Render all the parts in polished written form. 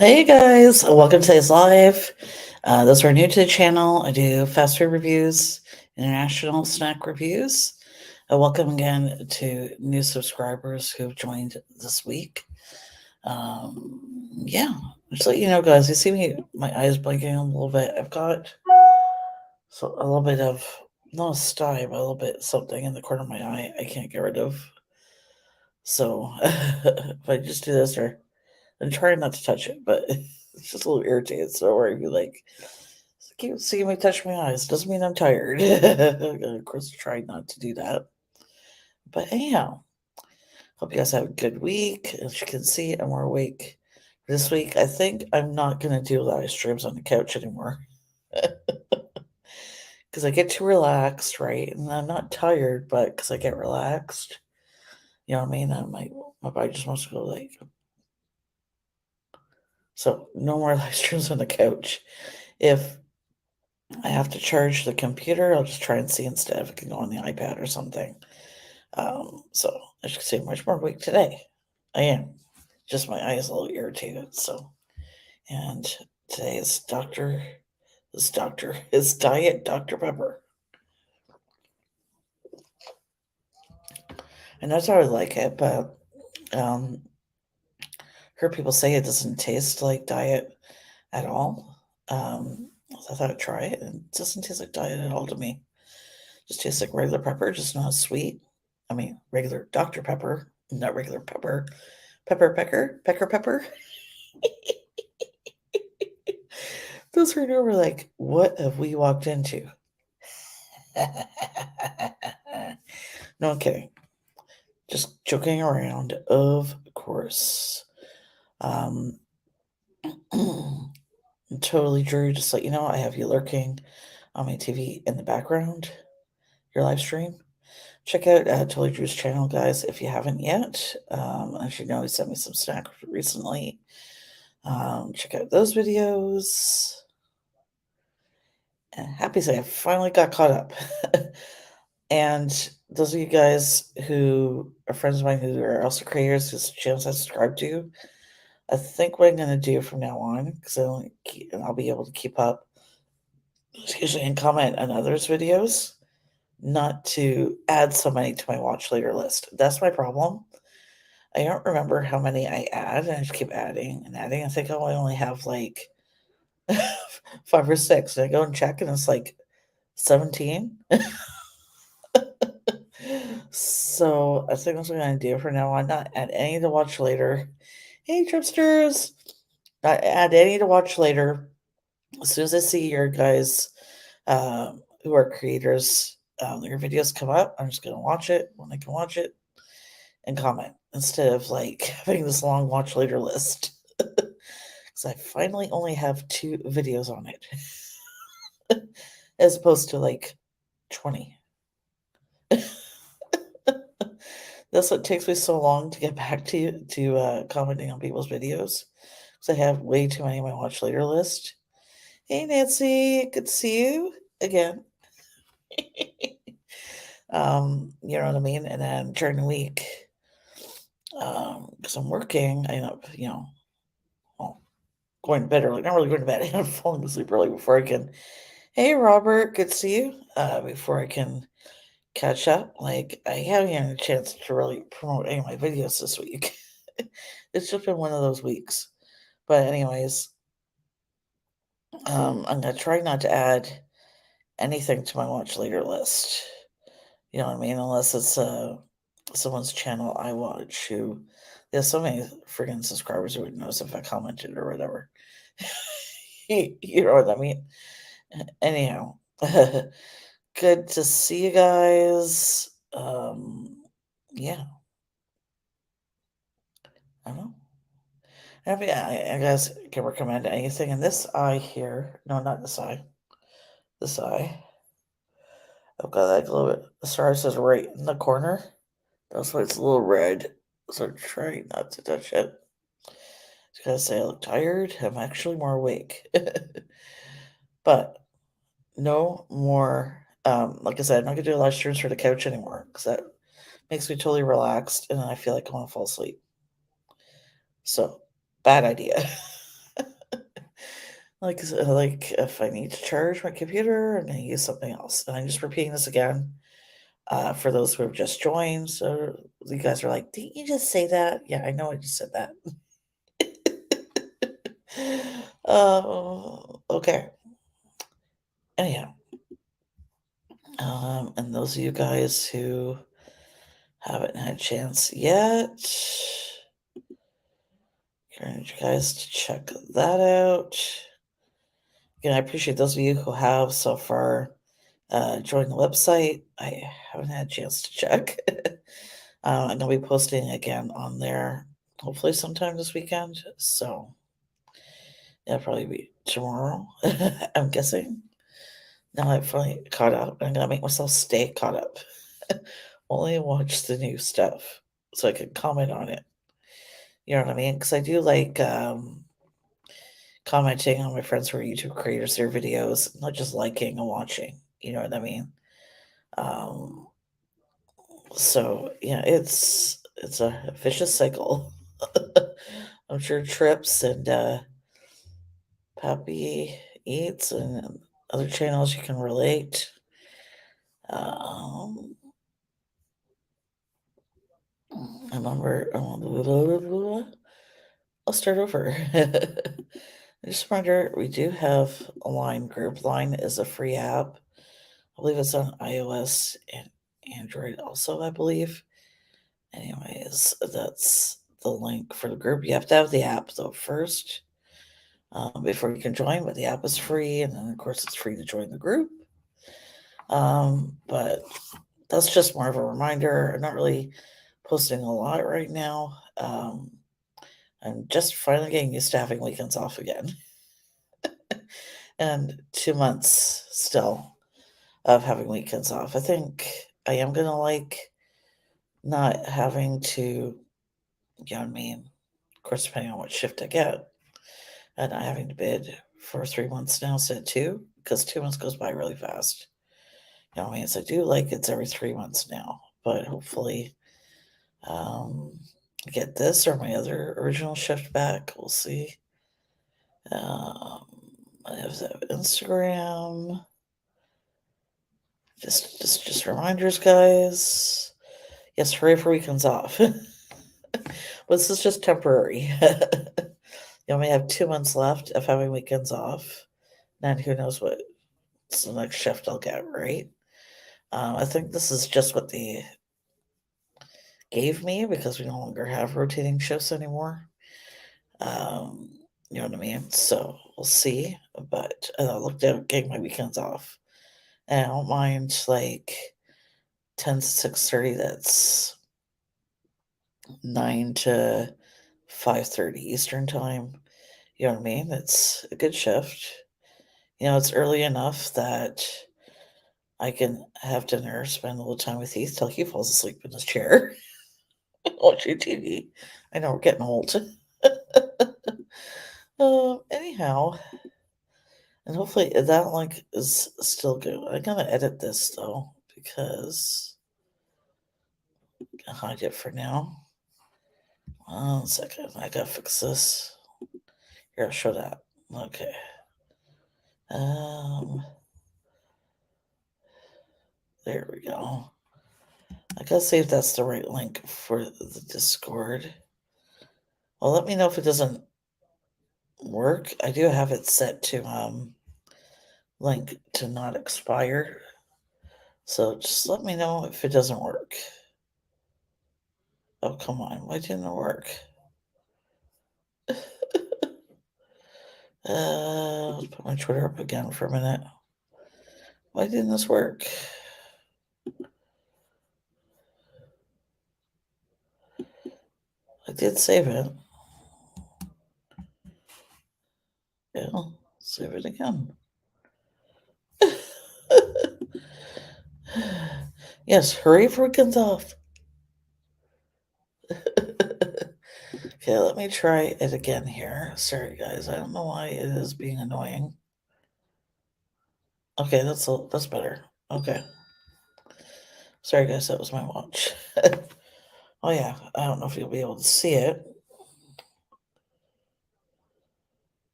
Hey guys, welcome to today's live. Those who are new to the channel, I do fast food reviews, international snack reviews. Welcome again to new subscribers who've joined this week. Yeah, just let you know, guys, you see me, my eyes blinking a little bit. I've got a little bit of, not a sty, but a little bit something in the corner of my eye I can't get rid of. So if I just do this, or I'm trying not to touch it, but it's just a little irritated. So where you like keep seeing me touch my eyes doesn't mean I'm tired. Of course, try not to do that. But anyhow, hope you guys have a good week. As you can see, I'm more awake this week. I think I'm not gonna do live streams on the couch anymore because I get too relaxed, right? And I'm not tired, but because I get relaxed, you know what I mean. My body just wants to go like. So no more live streams on the couch. If I have to charge the computer, I'll just try and see instead if it can go on the iPad or something. So as you can see, I'm much more awake today. I am. Just my eye is a little irritated. So, and today is is Diet Dr. Pepper. And that's how I like it, but um, heard people say it doesn't taste like diet at all. So I thought I'd try it, and it doesn't taste like diet at all to me. Just tastes like regular pepper, just not sweet. I mean, regular Dr. Pepper, not regular pepper. Pecker. Those who were like, what have we walked into? No, I'm kidding. Just joking around, of course. Um, totally Drew, just let you know, I have you lurking on my TV in the background, your live stream. Check out Totally Drew's channel, guys, if you haven't yet. As you know, he sent me some snacks recently. Check out those videos. And happy to say I finally got caught up. And those of you guys who are friends of mine who are also creators whose channels I subscribe to, I think what I'm going to do from now on, because I'll be able to keep up, excuse me, and comment on others' videos, not to add so many to my watch later list. That's my problem. I don't remember how many I add, and I just keep adding and adding. I think I only have like 5 or 6. And I go and check, and it's like 17. So I think that's what I'm going to do for now on. Not add any to watch later. Hey, Tripsters! Not add any to watch later. As soon as I see your guys who are creators, your videos come up, I'm just going to watch it when I can watch it and comment instead of like having this long watch later list. Because I finally only have 2 videos on it as opposed to like 20. That's what takes me so long to get back to commenting on people's videos because I have way too many on my watch later list. Hey Nancy, good to see you again. You know what I mean? And then during the week, because I'm working, I end up, well, going to bed early. Not really going to bed. I end up falling asleep early before I can. Hey Robert, good to see you. Before I can catch up. Like, I haven't had a chance to really promote any of my videos this week. It's just been one of those weeks. But anyways, I'm gonna try not to add anything to my watch later list. You know what I mean? Unless it's someone's channel I watch who there's so many freaking subscribers who would notice if I commented or whatever. You know what I mean? Anyhow, good to see you guys. Yeah. I don't know. I guess I can recommend anything in this eye here. No, not this eye. This eye. I've got that little bit. The star says right in the corner. That's why it's a little red. So I'm trying not to touch it. Just gotta say I look tired. I'm actually more awake. But no more. Like I said, I'm not gonna do live streams for the couch anymore because that makes me totally relaxed, and then I feel like I want to fall asleep. So bad idea. Like if I need to charge my computer and I use something else. And I'm just repeating this again for those who have just joined. So you guys are like, didn't you just say that? Yeah, I know I just said that. Okay. Anyhow, and those of you guys who haven't had a chance yet, encourage you guys to check that out. Again, I appreciate those of you who have so far joined the website. I haven't had a chance to check. I'm going to be posting again on there hopefully sometime this weekend. So it'll probably be tomorrow, I'm guessing. Now I've finally caught up. I'm going to make myself stay caught up. Only watch the new stuff so I can comment on it. You know what I mean? Because I do like commenting on my friends who are YouTube creators, their videos, not just liking and watching. You know what I mean? Um, so yeah, it's a vicious cycle. I'm sure Trips and Pappy Eats and other channels you can relate. I remember. I'll start over. Just a reminder, we do have a Line group. Line is a free app. I believe it's on iOS and Android also, I believe. Anyways, that's the link for the group. You have to have the app though first before you can join, but the app is free, and then of course it's free to join the group. But that's just more of a reminder. I'm not really posting a lot right now. I'm just finally getting used to having weekends off again. And 2 months still of having weekends off. I think I am gonna like not having to, you know what I mean? Of course, depending on what shift I get, and not having to bid for 3 months now instead of 2, because 2 months goes by really fast. You know what I mean? So I do like it's every 3 months now, but hopefully, um, get this or my other original shift back. We'll see. Um, I have Instagram. Just reminders, guys. Yes, hooray for weekends off. But this is just temporary. You only have 2 months left of having weekends off. And who knows what's the next shift I'll get, right? I think this is just what they gave me because we no longer have rotating shifts anymore. Um, you know what I mean? So we'll see. But I looked at getting my weekends off. And I don't mind like 10 to 6:30. That's 9 to 5:30 Eastern time. You know what I mean? It's a good shift. You know, it's early enough that I can have dinner, spend a little time with Heath till he falls asleep in his chair watching TV. I know we're getting old. Anyhow, and hopefully that link is still good. I gotta edit this though because I hide it for now. 1 second, I gotta fix this. Here, I'll show that. Okay. There we go. I gotta see if that's the right link for the Discord. Well, let me know if it doesn't work. I do have it set to link to not expire. So just let me know if it doesn't work. Oh, come on. Why didn't it work? Let's put my Twitter up again for a minute. Why didn't this work? I did save it. Yeah, save it again. Yes, hurry for weekends off. Okay, let me try it again here. Sorry, guys. I don't know why it is being annoying. Okay, that's better. Okay. Sorry, guys. That was my watch. Oh yeah. I don't know if you'll be able to see it.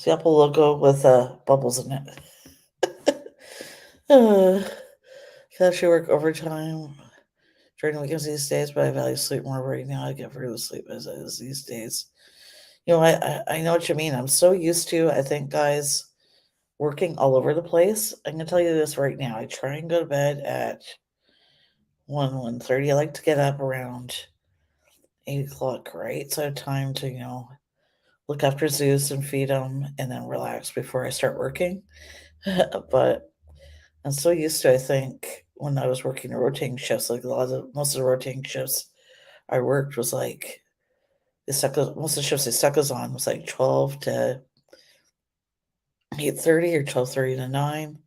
It's the Apple logo with bubbles in it. uh, I actually work overtime during the weekends these days, but I value sleep more right now. I get very sleep as it is these days. You know, I know what you mean. I'm so used to, I think, guys, working all over the place. I'm gonna tell you this right now. I try and go to bed at 1:30. I like to get up around 8 o'clock, right? So I have time to, look after Zeus and feed him and then relax before I start working. But I'm so used to, I think, when I was working the rotating shifts, like most of the rotating shifts I worked was like most of the shifts they stuck us on was like 12 to 8:30 or 12:30 to 9.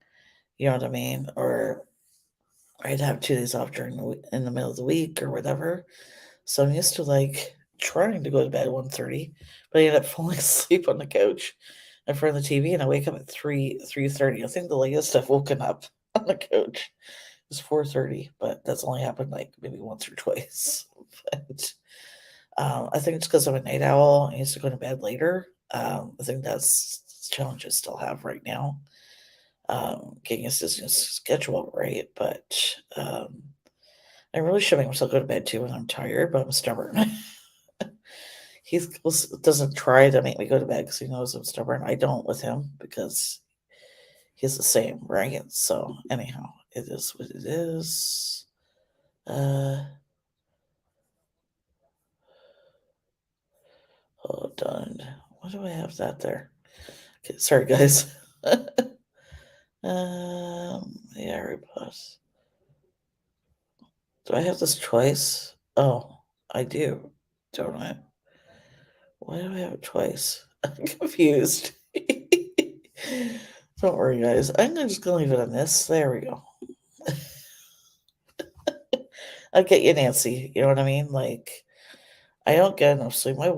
You know what I mean? Or I'd have 2 days off during in the middle of the week or whatever. So I'm used to like trying to go to bed at 1:30, but I end up falling asleep on the couch in front of the TV, and I wake up at 3:30. I think the latest I've woken up on the couch is 4:30, but that's only happened like maybe once or twice. But I think it's because I'm a night owl. I used to go to bed later. I think that's the challenge I still have right now. Getting a schedule right, but I really should make myself go to bed too when I'm tired, but I'm stubborn. He doesn't try to make me go to bed because he knows I'm stubborn. I don't with him because he's the same, right? So anyhow, it is what it is. Hold on. Why do I have that there? Okay, sorry guys. Yeah, repos. Do I have this twice? Oh, I do, don't I? Why do I have it twice? I'm confused. Don't worry, guys. I'm just gonna leave it on this. There we go. I'll get you, Nancy. You know what I mean? Like, I don't get enough sleep. My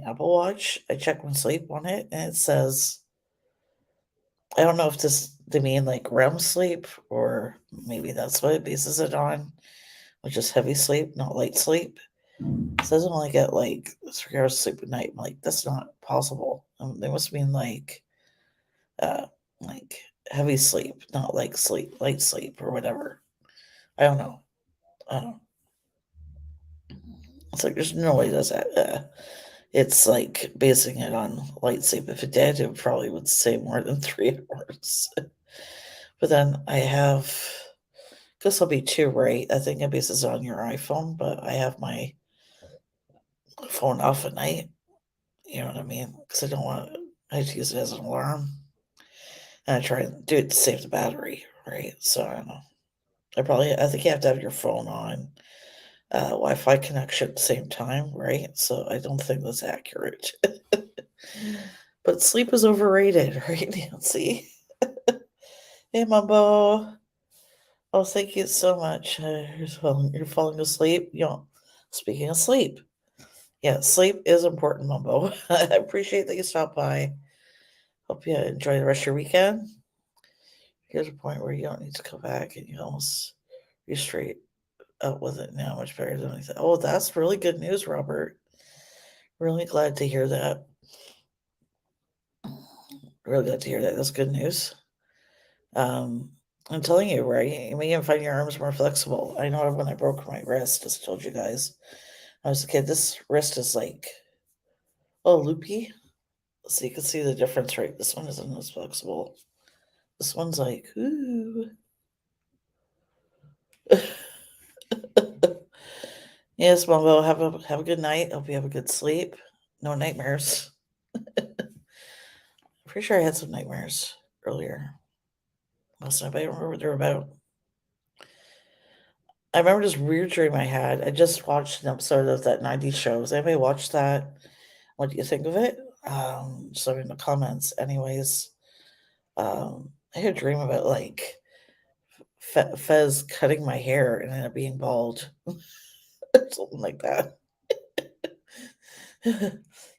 Apple Watch, I check my sleep on it, and it says, I don't know if they mean like REM sleep, or maybe that's what it bases it on, which is heavy sleep, not light sleep. It says I only get like 3 hours of sleep a night. I'm like, that's not possible. They must mean uh, like heavy sleep, not like light sleep or whatever. I don't know. It's like there's no way it does that. It's like basing it on light sleep. If it did, it probably would say more than 3 hours. But then I have, this will be two, right? I think it bases it on your iPhone, but I have my phone off at night. You know what I mean? Because I don't want I have to use it as an alarm. And I try and do it to save the battery, right? So I don't know. I think you have to have your phone on Wi-Fi connection at the same time, right? So I don't think that's accurate. But sleep is overrated, right, Nancy? Hey, Mumbo. Oh, thank you so much. You're falling asleep. Speaking of sleep, yeah, sleep is important, Mumbo. I appreciate that you stopped by. Hope you enjoy the rest of your weekend. Here's a point where you don't need to go back and you almost be straight up with it now, much better than I thought. Oh, that's really good news, Robert. Really glad to hear that. Really glad to hear that. That's good news. I'm telling you, right? You may even find your arms more flexible. I know when I broke my wrist, as I told you guys, I was a kid, this wrist is like, oh, loopy. So you can see the difference, right? This one isn't as flexible. This one's like, ooh. Yes, Mumbo, have a good night. Hope you have a good sleep. No nightmares. Pretty sure I had some nightmares earlier last night, but I don't remember what they were about. I remember this weird dream I had. I just watched an episode of that 90s show. Has anybody watched that? What do you think of it? Just let me in the comments. Anyways, I had a dream about like Fez cutting my hair and ended up being bald. Something like that.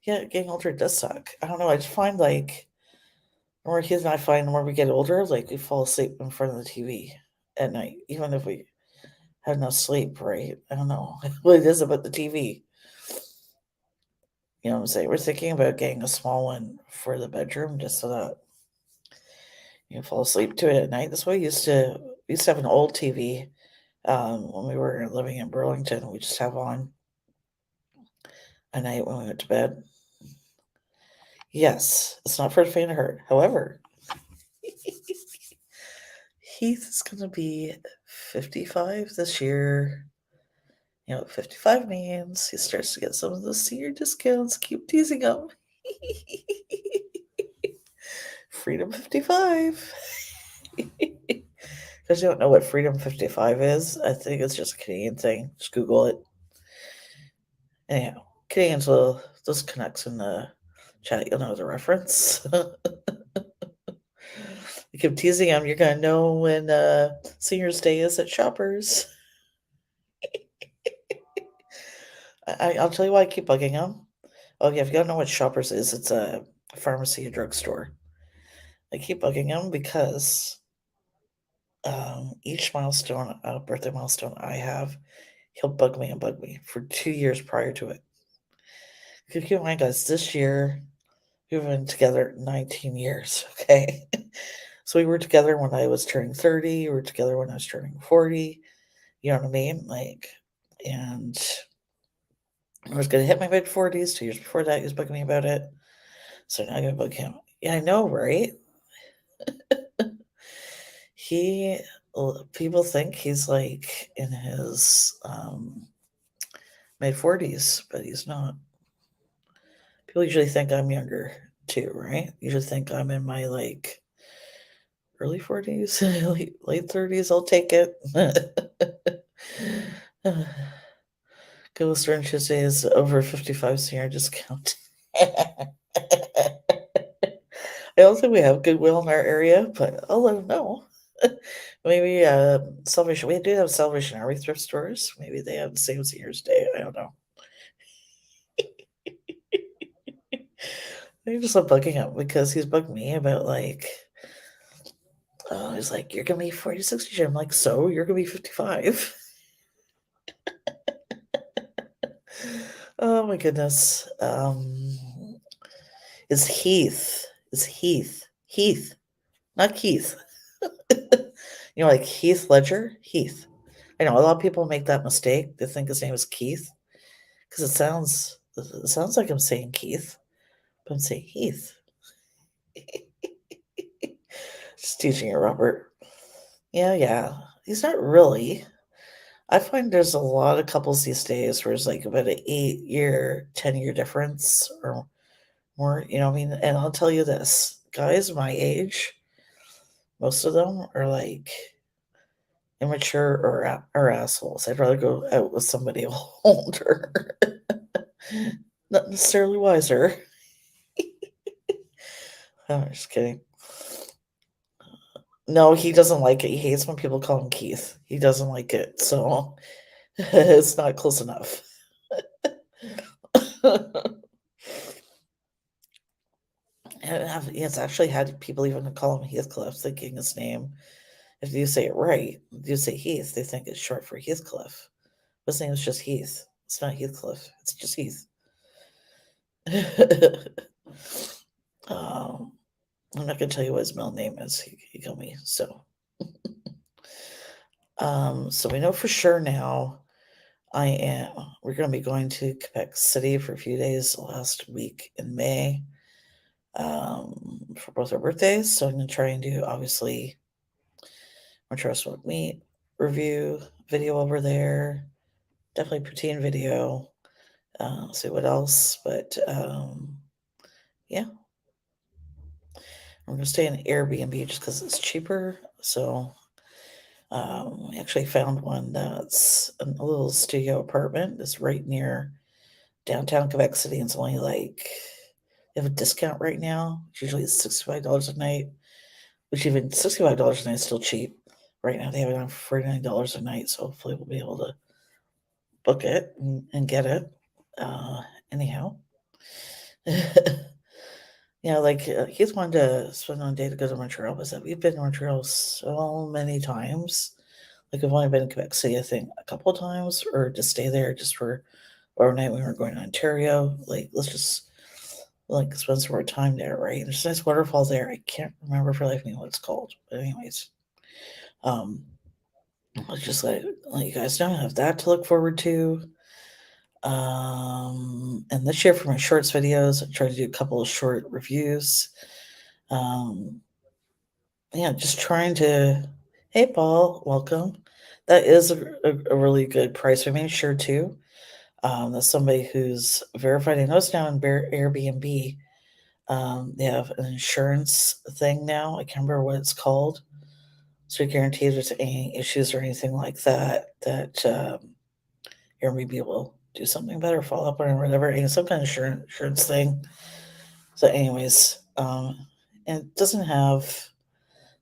Yeah, getting older does suck. I don't know. I just find like the more kids and I find the more we get older, like we fall asleep in front of the TV at night, even if we have no sleep, right? I don't know what it is about the TV. You know what I'm saying? We're thinking about getting a small one for the bedroom just so that you can fall asleep to it at night. That's why we used to have an old TV when we were living in Burlington. We just have on at night when we went to bed. Yes, it's not for the faint of heart. However, Heath is going to be 55 this year. You know what 55 means? He starts to get some of those senior discounts. Keep teasing him. Freedom 55. Because you don't know what Freedom 55 is, I think it's just a Canadian thing. Just Google it. Anyhow, Canadians will just connects in the chat. You'll know the reference. You keep teasing him, you're going to know when Senior's Day is at Shoppers. I'll tell you why I keep bugging him. Okay, if you don't know what Shoppers is, it's a pharmacy, a drugstore. I keep bugging him because each milestone, birthday milestone I have, he'll bug me for 2 years prior to it. Keep in mind, guys, this year we've been together 19 years, okay? So we were together when I was turning 30, we were together when I was turning 40, you know what I mean? Like, and I was going to hit my mid 40s 2 years before that. He was bugging me about it. So now I'm going to bug him. Yeah, I know, right? People think he's like in his mid 40s, but he's not. People usually think I'm younger too, right? Usually think I'm in my like early 40s, late 30s. I'll take it. Ghost Orange Tuesday is over 55 senior discount. I don't think we have Goodwill in our area, but I'll let them know. Maybe Salvation. We do have Salvation Army thrift stores. Maybe they have the same Seniors Day. I don't know. I just love bugging him because he's bugged me about like, he's like, you're gonna be 46 years. I'm like, so you're gonna be 55. Oh my goodness. It's Heath. It's Heath. Heath, not Keith. You know, like Heath Ledger? Heath. I know a lot of people make that mistake. They think his name is Keith because it sounds like I'm saying Keith, but I'm saying Heath. Just teaching you, Robert. Yeah. He's not really. I find there's a lot of couples these days where it's like about an 8-year, 10-year difference or more. You know what I mean? And I'll tell you this, guys my age, most of them are like immature or assholes. I'd rather go out with somebody older. Not necessarily wiser. I'm just kidding. No, he doesn't like it. He hates when people call him Keith. He doesn't like it, so it's not close enough. It's actually had people even call him Heathcliff, thinking his name. If you say it right, if you say Heath, they think it's short for Heathcliff. His name is just Heath. It's not Heathcliff. It's just Heath. I'm not gonna tell you what his middle name is. He told me so. So we know for sure now. We're gonna be going to Quebec City for a few days last week in May. For both our birthdays. So I'm gonna try and do obviously Montreal smoked meat review video over there. Definitely poutine video. See what else, but yeah. We're gonna stay in an Airbnb just because it's cheaper. So we actually found one that's a little studio apartment. It's right near downtown Quebec City. And it's only like they have a discount right now. Usually it's $65 a night, which even $65 a night is still cheap. Right now they have it on for $49 a night. So hopefully we'll be able to book it and get it. Anyhow. Yeah, like he's wanted to spend one day to go to Montreal, but we've been to Montreal so many times. Like I've only been in Quebec City, I think, a couple of times, or to stay there just for overnight when we were going to Ontario. Like, let's just spend some more time there, right? There's a nice waterfall there. I can't remember for life of me what it's called, but anyways, let's just let you guys know I have that to look forward to. And this year for my shorts videos, I tried to do a couple of short reviews. Yeah, just trying to. Hey, Paul, welcome. That is a really good price. I made sure too. That's somebody who's verified. I know it's now in Airbnb. They have an insurance thing now. I can't remember what it's called. So you guarantee there's any issues or anything like that, that Airbnb will do something better, follow up on or whatever. And some kind of insurance thing. So, anyways, and it doesn't have.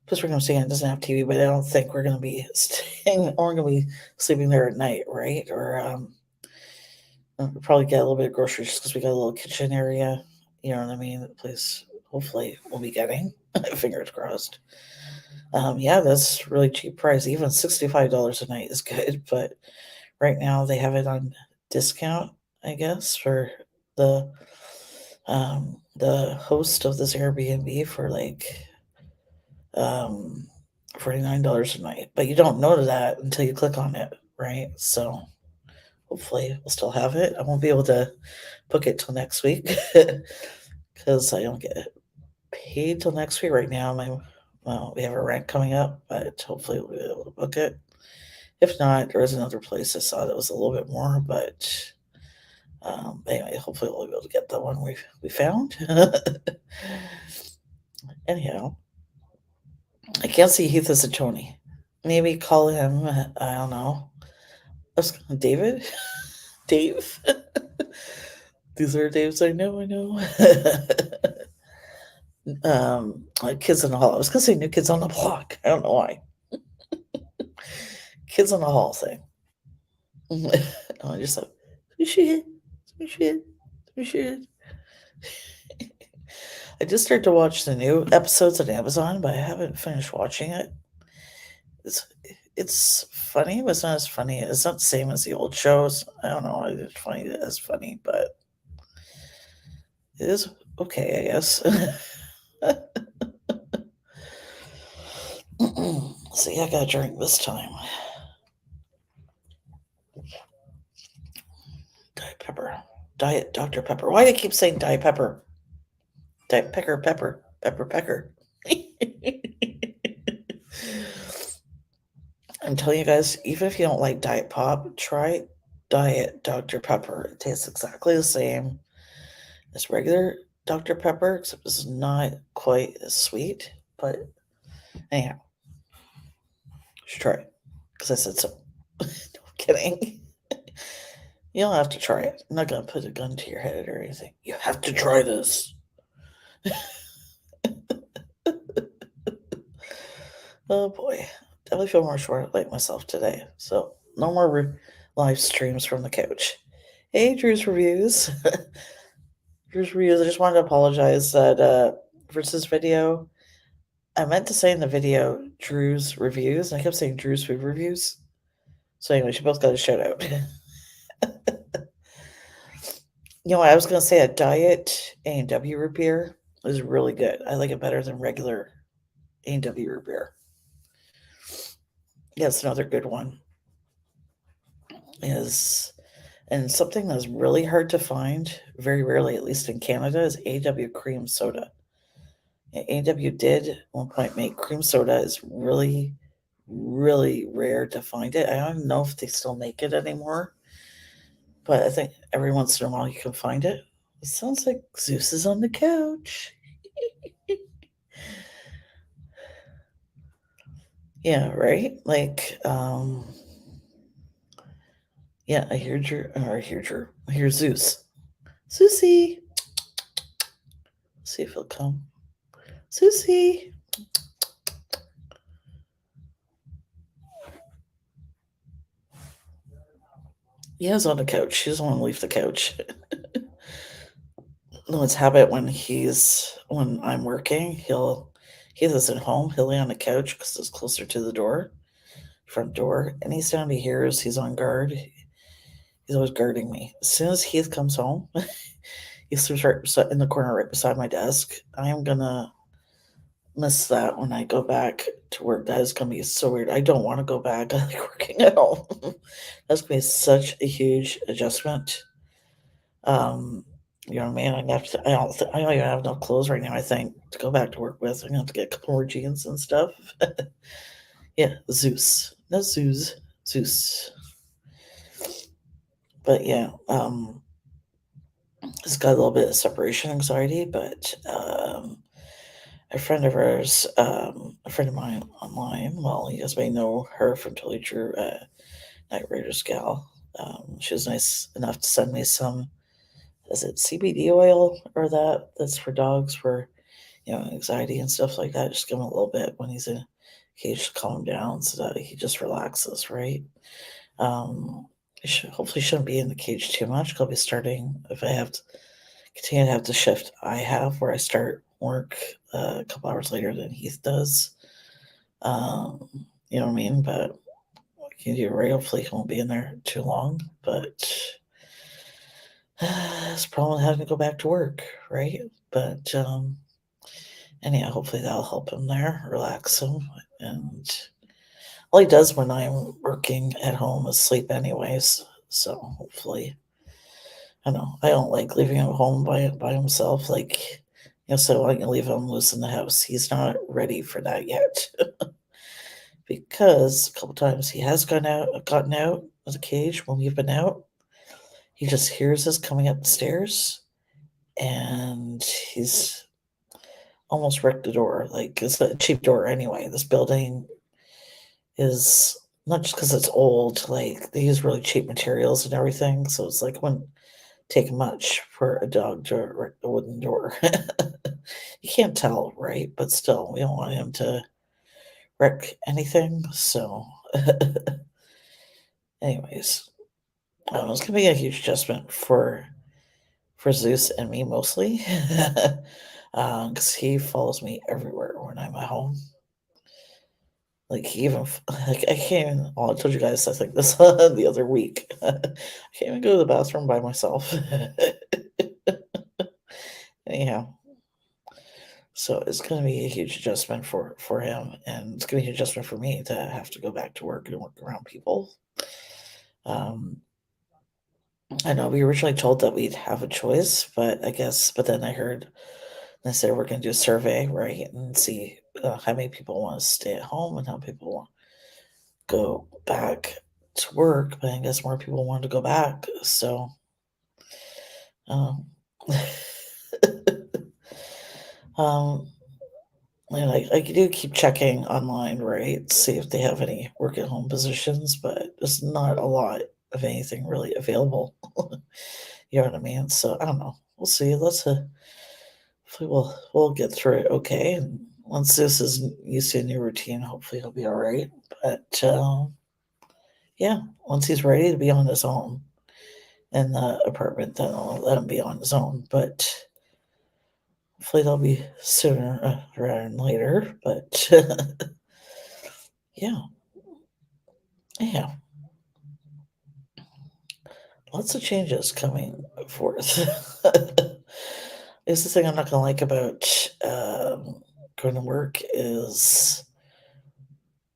Because we're going to stay in, it doesn't have TV, but I don't think we're going to be staying or going to be sleeping there at night, right? Or we'll probably get a little bit of groceries because we got a little kitchen area. You know what I mean? The place, hopefully, we'll be getting. Fingers crossed. Yeah, that's really cheap price. Even $65 a night is good, but right now they have it on discount, I guess, for the host of this Airbnb for like $49 a night. But you don't know that until you click on it, right? So hopefully we'll still have it. I won't be able to book it till next week because I don't get paid till next week. Right now, we have a rent coming up, but hopefully we'll be able to book it. If not, there was another place I saw that was a little bit more, but anyway, hopefully we'll be able to get the one we found. Anyhow, I can't see Heath as a Tony. Maybe call him, I don't know. David? Dave? These are Daves I know. Like Kids in the Hall. I was gonna say New Kids on the Block. I don't know why. Kids on the Hall thing. I just thought, we should. I just started to watch the new episodes on Amazon, but I haven't finished watching it. It's funny, but it's not as funny. It's not the same as the old shows. I don't know. It's funny as funny, but it is okay, I guess. See, I got a drink this time. Diet Pepper. Diet Dr. Pepper. Why do I keep saying Diet Pepper? Diet Pepper. I'm telling you guys, even if you don't like Diet Pop, try Diet Dr. Pepper. It tastes exactly the same as regular Dr. Pepper, except it's not quite as sweet. But anyhow, you should try it because I said so. No, I'm kidding. You don't have to try it. I'm not going to put a gun to your head or anything. You have to try this. Oh boy. Definitely feel more short like myself today. So no more live streams from the couch. Hey, Drew's Reviews. Drew's Reviews. I just wanted to apologize that for this video, I meant to say in the video Drew's Reviews. And I kept saying Drew's Food Reviews. So anyway, she both got a shout out. You know, I was going to say a diet A&W root beer is really good. I like it better than regular A&W root beer. Yes, another good one is, and something that's really hard to find, very rarely, at least in Canada, is A&W cream soda. A&W did at one point make cream soda. Is really, really rare to find it. I don't know if they still make it anymore, but I think every once in a while you can find it. It sounds like Zeus is on the couch. Yeah, right? Like, yeah, I hear Drew, or I hear Zeus. Susie! See if he'll come. Susie! Yeah, he's on the couch. He doesn't want to leave the couch. No, it's habit when I'm working, he isn't home, he'll lay on the couch because it's closer to the front door. Anytime he hears he's on guard, He's always guarding me. As soon as Heath comes home, he sleeps right in the corner right beside my desk. I am gonna miss that when I go back to work. That is gonna be so weird. I don't want to go back. I like working at home. That's gonna be such a huge adjustment. You know what I mean? I don't even have enough clothes right now, I think, to go back to work with. I'm gonna have to get a couple more jeans and stuff. Yeah, Zeus. No Zeus. Zeus. But yeah, it's got a little bit of separation anxiety, but a friend of ours, a friend of mine online, well, you guys may know her from Totally True, Night Raiders gal. She was nice enough to send me some, is it CBD oil or that's for dogs for, anxiety and stuff like that. Just give him a little bit when he's in a cage to calm him down so that he just relaxes, right? Hopefully shouldn't be in the cage too much. I'll be starting, if I have to continue to have the shift I have where I start work a couple hours later than Heath does. You know what I mean? But can do right. Hopefully he won't be in there too long. But it's probably having to go back to work, right? But anyhow, hopefully that'll help him there, relax him, and all he does when I'm working at home is sleep anyways. So hopefully, I don't like leaving him home by himself. Like, so I can leave him loose in the house. He's not ready for that yet. Because a couple times he has gotten out of the cage when we've been out. He just hears us coming up the stairs, and he's almost wrecked the door. Like, it's a cheap door anyway. This building is not just because it's old. Like, they use really cheap materials and everything, so it's like it wouldn't take much for a dog to wreck the wooden door. You can't tell, right? But still, we don't want him to wreck anything. So, anyways, it's gonna be a huge adjustment for Zeus and me mostly, because he follows me everywhere when I'm at home. Like he even like I can't even. Oh, I told you guys I think this the other week. I can't even go to the bathroom by myself. Anyhow, so it's going to be a huge adjustment for him, and it's going to be an adjustment for me to have to go back to work and work around people. I know we originally told that we'd have a choice, but then I heard they said we're going to do a survey, right, and see how many people want to stay at home and how people want to go back to work. But I guess more people want to go back, so um, um, and I do keep checking online, right, see if they have any work at home positions, but there's not a lot of anything really available. You know what I mean? So I don't know. We'll see. Hopefully we'll get through it okay. And once this is used to a new routine, hopefully he'll be all right. But yeah, once he's ready to be on his own in the apartment, then I'll let him be on his own. But hopefully that'll be sooner rather than later. But yeah, yeah, lots of changes coming forth. Is the thing I'm not gonna like about going to work is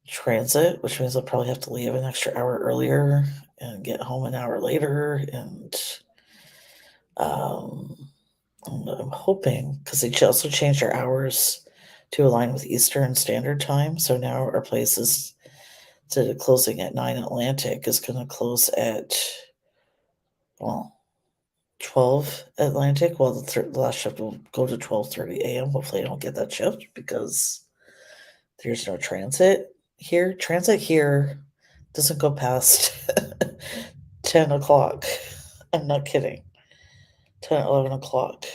transit, which means I'll probably have to leave an extra hour earlier and get home an hour later. And um, I'm hoping because they also changed our hours to align with Eastern Standard Time. So now our place is, instead of closing at 9 Atlantic, is going to close at, well, 12 Atlantic. Well, the last shift will go to 12:30 a.m. Hopefully I don't get that shift because there's no transit here. Transit here doesn't go past 10 o'clock. I'm not kidding. 10, 11 o'clock.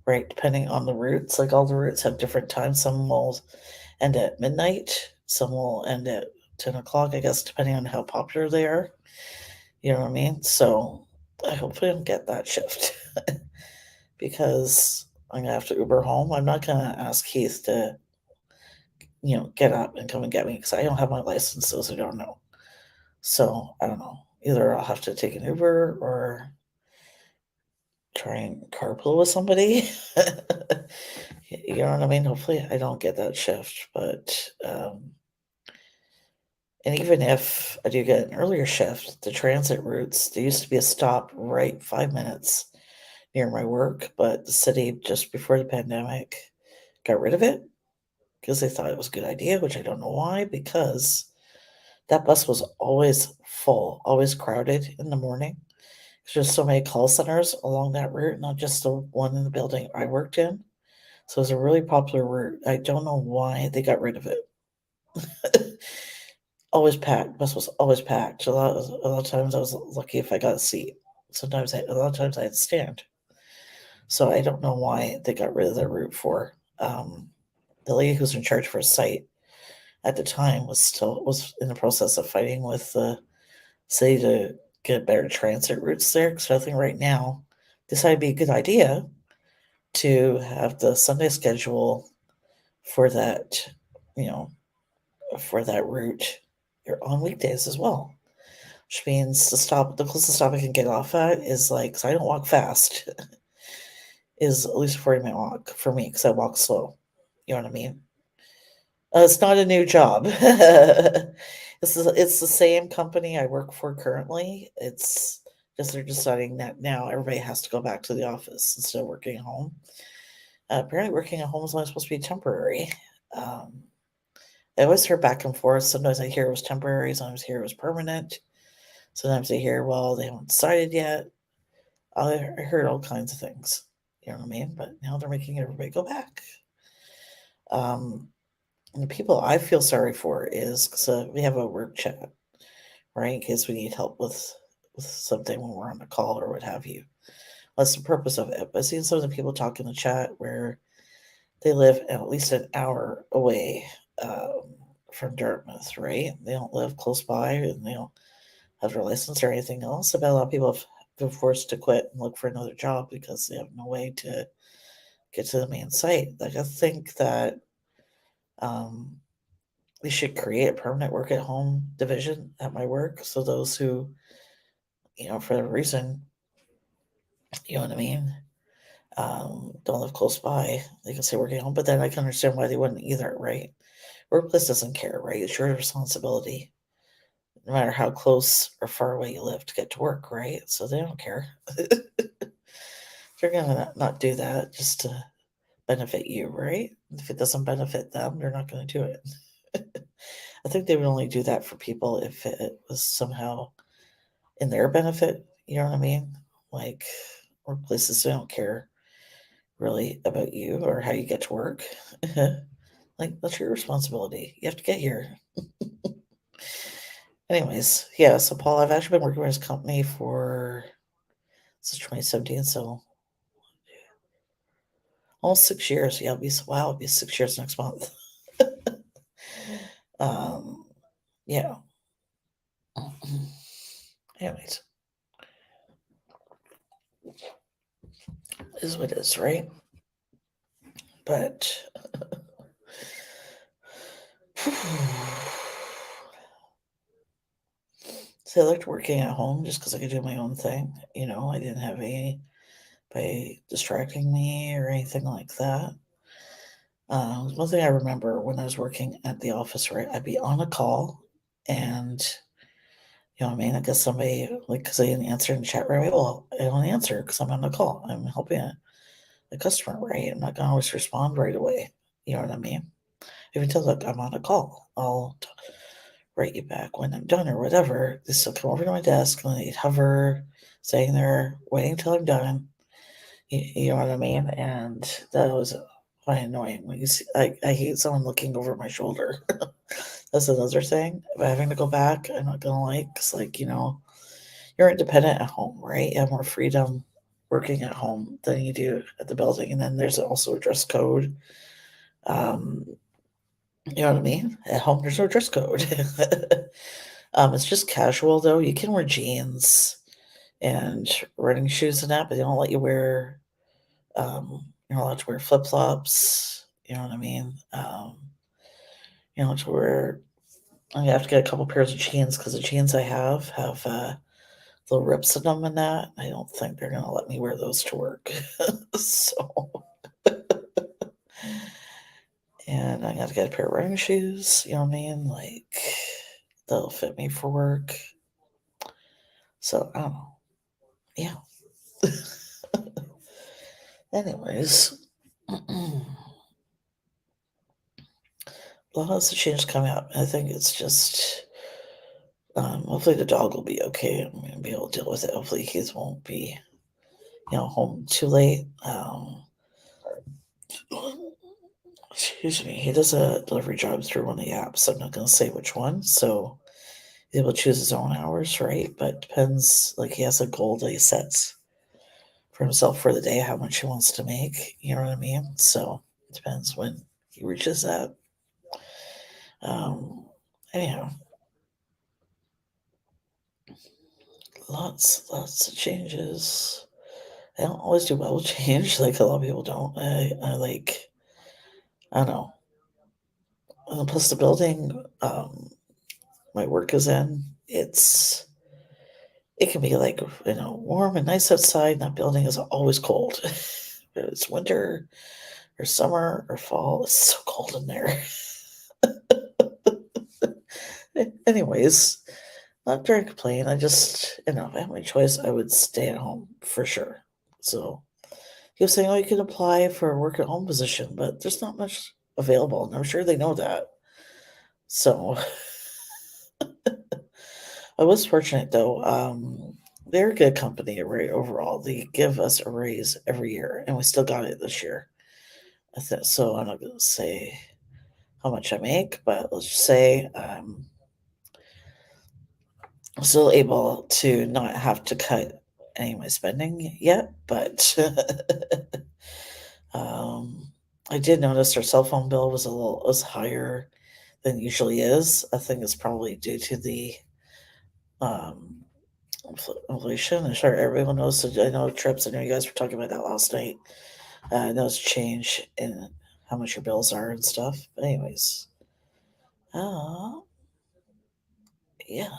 Right, depending on the routes. Like all the routes have different times. Some will end at midnight. Some will end at 10 o'clock, I guess, depending on how popular they are. You know what I mean? So I hopefully don't get that shift because I'm going to have to Uber home. I'm not going to ask Keith to, get up and come and get me because I don't have my license, so I don't know. So I don't know. either I'll have to take an Uber or try and carpool with somebody. You know what I mean? Hopefully I don't get that shift, but and even if I do get an earlier shift, the transit routes, there used to be a stop right 5 minutes near my work, but the city just before the pandemic got rid of it because they thought it was a good idea, which I don't know why, because that bus was always full, always crowded in the morning. There's just so many call centers along that route, not just the one in the building I worked in. So it was a really popular route. I don't know why they got rid of it. Always packed. Bus was always packed. A lot of times I was lucky if I got a seat. A lot of times I had to stand. So I don't know why they got rid of that route for. The lady who's in charge for a site at the time was in the process of fighting with the city to get better transit routes there. Because I think right now decided it'd be a good idea to have the Sunday schedule for that, you know, for that route on weekdays as well. Which means the closest stop I can get off at is like, so I don't walk fast, is at least a 40-minute walk for me because I walk slow. You know what I mean? It's not a new job. It's the same company I work for currently. It's just they're deciding that now everybody has to go back to the office instead of working at home. Apparently, working at home is only supposed to be temporary. Um, I always hear back and forth. Sometimes I hear it was temporary. Sometimes I hear it was permanent. Sometimes I hear, well, they haven't decided yet. I heard all kinds of things. You know what I mean? But now they're making everybody go back. And the people I feel sorry for is because we have a work chat, right? In case we need help with something when we're on a call or what have you. That's the purpose of it. But I've seen some of the people talk in the chat where they live at least an hour away from Dartmouth, right? They don't live close by and they don't have their license or anything else. I bet a lot of people have been forced to quit and look for another job because they have no way to get to the main site. Like, I think that um, we should create a permanent work at home division at my work. So those who, for the reason, you know what I mean, don't live close by, they can say work at home. But then I can understand why they wouldn't either, right? Workplace doesn't care, right? It's your responsibility, no matter how close or far away you live to get to work, right? So they don't care. They're gonna not do that just to benefit you, right? If it doesn't benefit them, they're not gonna do it. I think they would only do that for people if it was somehow in their benefit. You know what I mean? Like, workplaces don't care really about you or how you get to work. Like, that's your responsibility. You have to get here. Anyways, yeah. So Paul, I've actually been working with his company since 2017, so almost 6 years. Yeah, it'll be 6 years next month. um, yeah. Anyways, is what it is, right? But so I liked working at home just because I could do my own thing. I didn't have anybody distracting me or anything like that. One thing I remember when I was working at the office, right, I'd be on a call and, you know what I mean? I guess somebody, like, because they didn't answer in the chat right away, well, I don't answer because I'm on a call. I'm helping a customer, right? I'm not going to always respond right away. You know what I mean? If you tell look, I'm on a call, I'll write you back when I'm done or whatever. They still come over to my desk and they'd hover, staying there, waiting until I'm done. You know what I mean? And that was quite annoying. When you see, I hate someone looking over my shoulder. That's another thing. But having to go back, I'm not gonna like, cause you're independent at home, right? You have more freedom working at home than you do at the building. And then there's also a dress code. Um, you know what I mean? At home, there's no dress code. It's just casual though. You can wear jeans and running shoes and that, but they don't let you wear. You're not allowed to wear flip flops. You know what I mean? To wear. I have to get a couple pairs of jeans because the jeans I have the rips in them and that. I don't think they're gonna let me wear those to work. So, and I gotta get a pair of running shoes. You know what I mean? Like they'll fit me for work. So I don't know. Yeah. Anyways, lots of change coming up. I think it's just hopefully the dog will be okay. I'm gonna be able to deal with it. Hopefully he won't be, home too late. Excuse me. He does a delivery job through one of the apps. I'm not gonna say which one. So he's able to choose his own hours, right? But depends. Like he has a goal that he sets for himself for the day, how much he wants to make. You know what I mean? So it depends when he reaches that. Anyhow, lots of changes. I don't always do well with change, like a lot of people don't. I like, I don't know. And plus, the building my work is in, it can be like warm and nice outside, and that building is always cold. If it's winter or summer or fall, it's so cold in there. Anyways, not trying to complain. I just, if I had my choice, I would stay at home for sure. So he was saying, "Oh, you can apply for a work at home position," but there's not much available, and I'm sure they know that. So I was fortunate though. They're a good company, right? Overall, they give us a raise every year, and we still got it this year. So. I'm not going to say how much I make, but let's just say I'm still able to not have to cut any of my spending yet. But I did notice our cell phone bill was higher than it usually is. I think it's probably due to the um, inflation. I'm sure everyone knows. I know trips. I know you guys were talking about that last night. I know it's change in how much your bills are and stuff. But anyways, uh, yeah.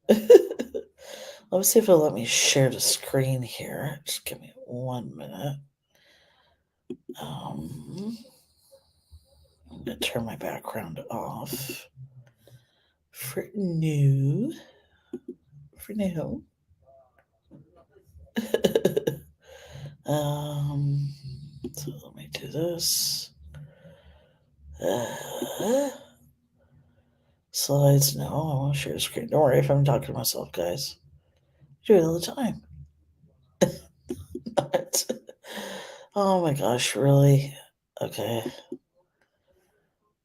Let me see if it'll let me share the screen here. Just give me 1 minute. I'm gonna turn my background off for new. For now. So let me do this. Slides, no, I want to share the screen. Don't worry if I'm talking to myself, guys. I do it all the time. Oh my gosh, really? Okay.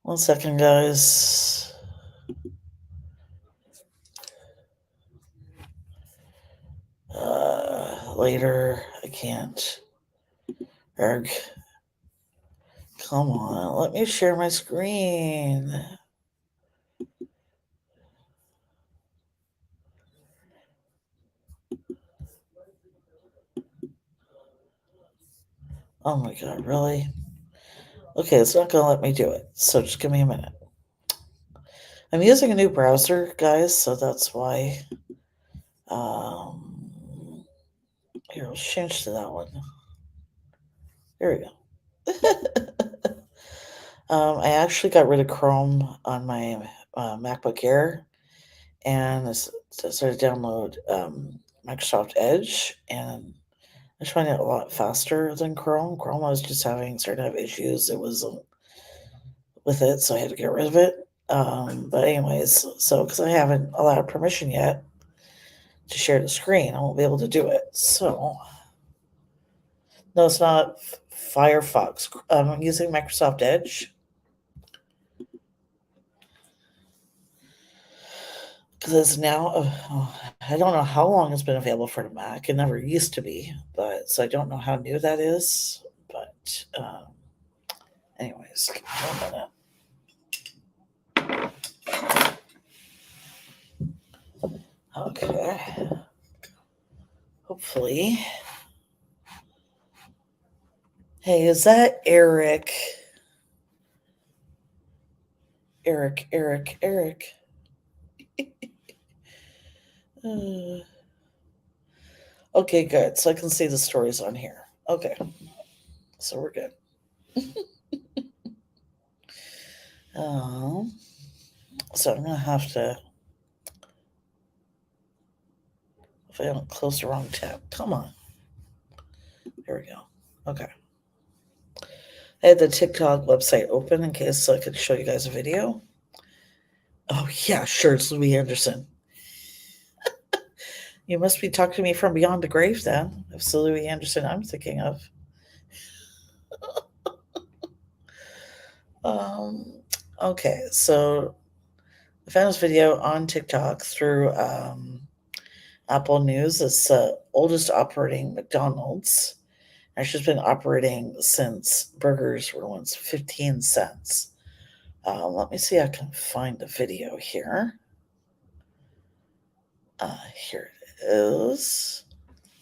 1 second, guys. Later, I can't. Erg. Come on, let me share my screen. Oh my god, really? Okay, it's not gonna let me do it, so just give me a minute. I'm using a new browser, guys, so that's why. Here, let's change to that one. There we go. I actually got rid of Chrome on my MacBook Air, and I started to download Microsoft Edge, and I find it a lot faster than Chrome. Chrome, I was just starting to have issues. It was with it, so I had to get rid of it. But anyways, so because I haven't allowed permission yet to share the screen, I won't be able to do it. So no, it's not Firefox. I'm using Microsoft Edge because it's now. I don't know how long it's been available for the Mac. It never used to be, but so I don't know how new that is. But anyways, 1 minute. Okay. Hopefully. Hey, is that Eric? Eric. Okay, good. So I can see the stories on here. Okay. So we're good. Um, so I'm going to have to, if I don't close the wrong tab. Come on. There we go. Okay. I had the TikTok website open in case I could show you guys a video. Oh, yeah, sure. It's Louis Anderson. You must be talking to me from beyond the grave then. If it's the Louis Anderson I'm thinking of. Um, okay, so I found this video on TikTok through Apple News. It's the oldest operating McDonald's. Actually, it's been operating since burgers were once 15 cents. Let me see if I can find the video here. Here it is.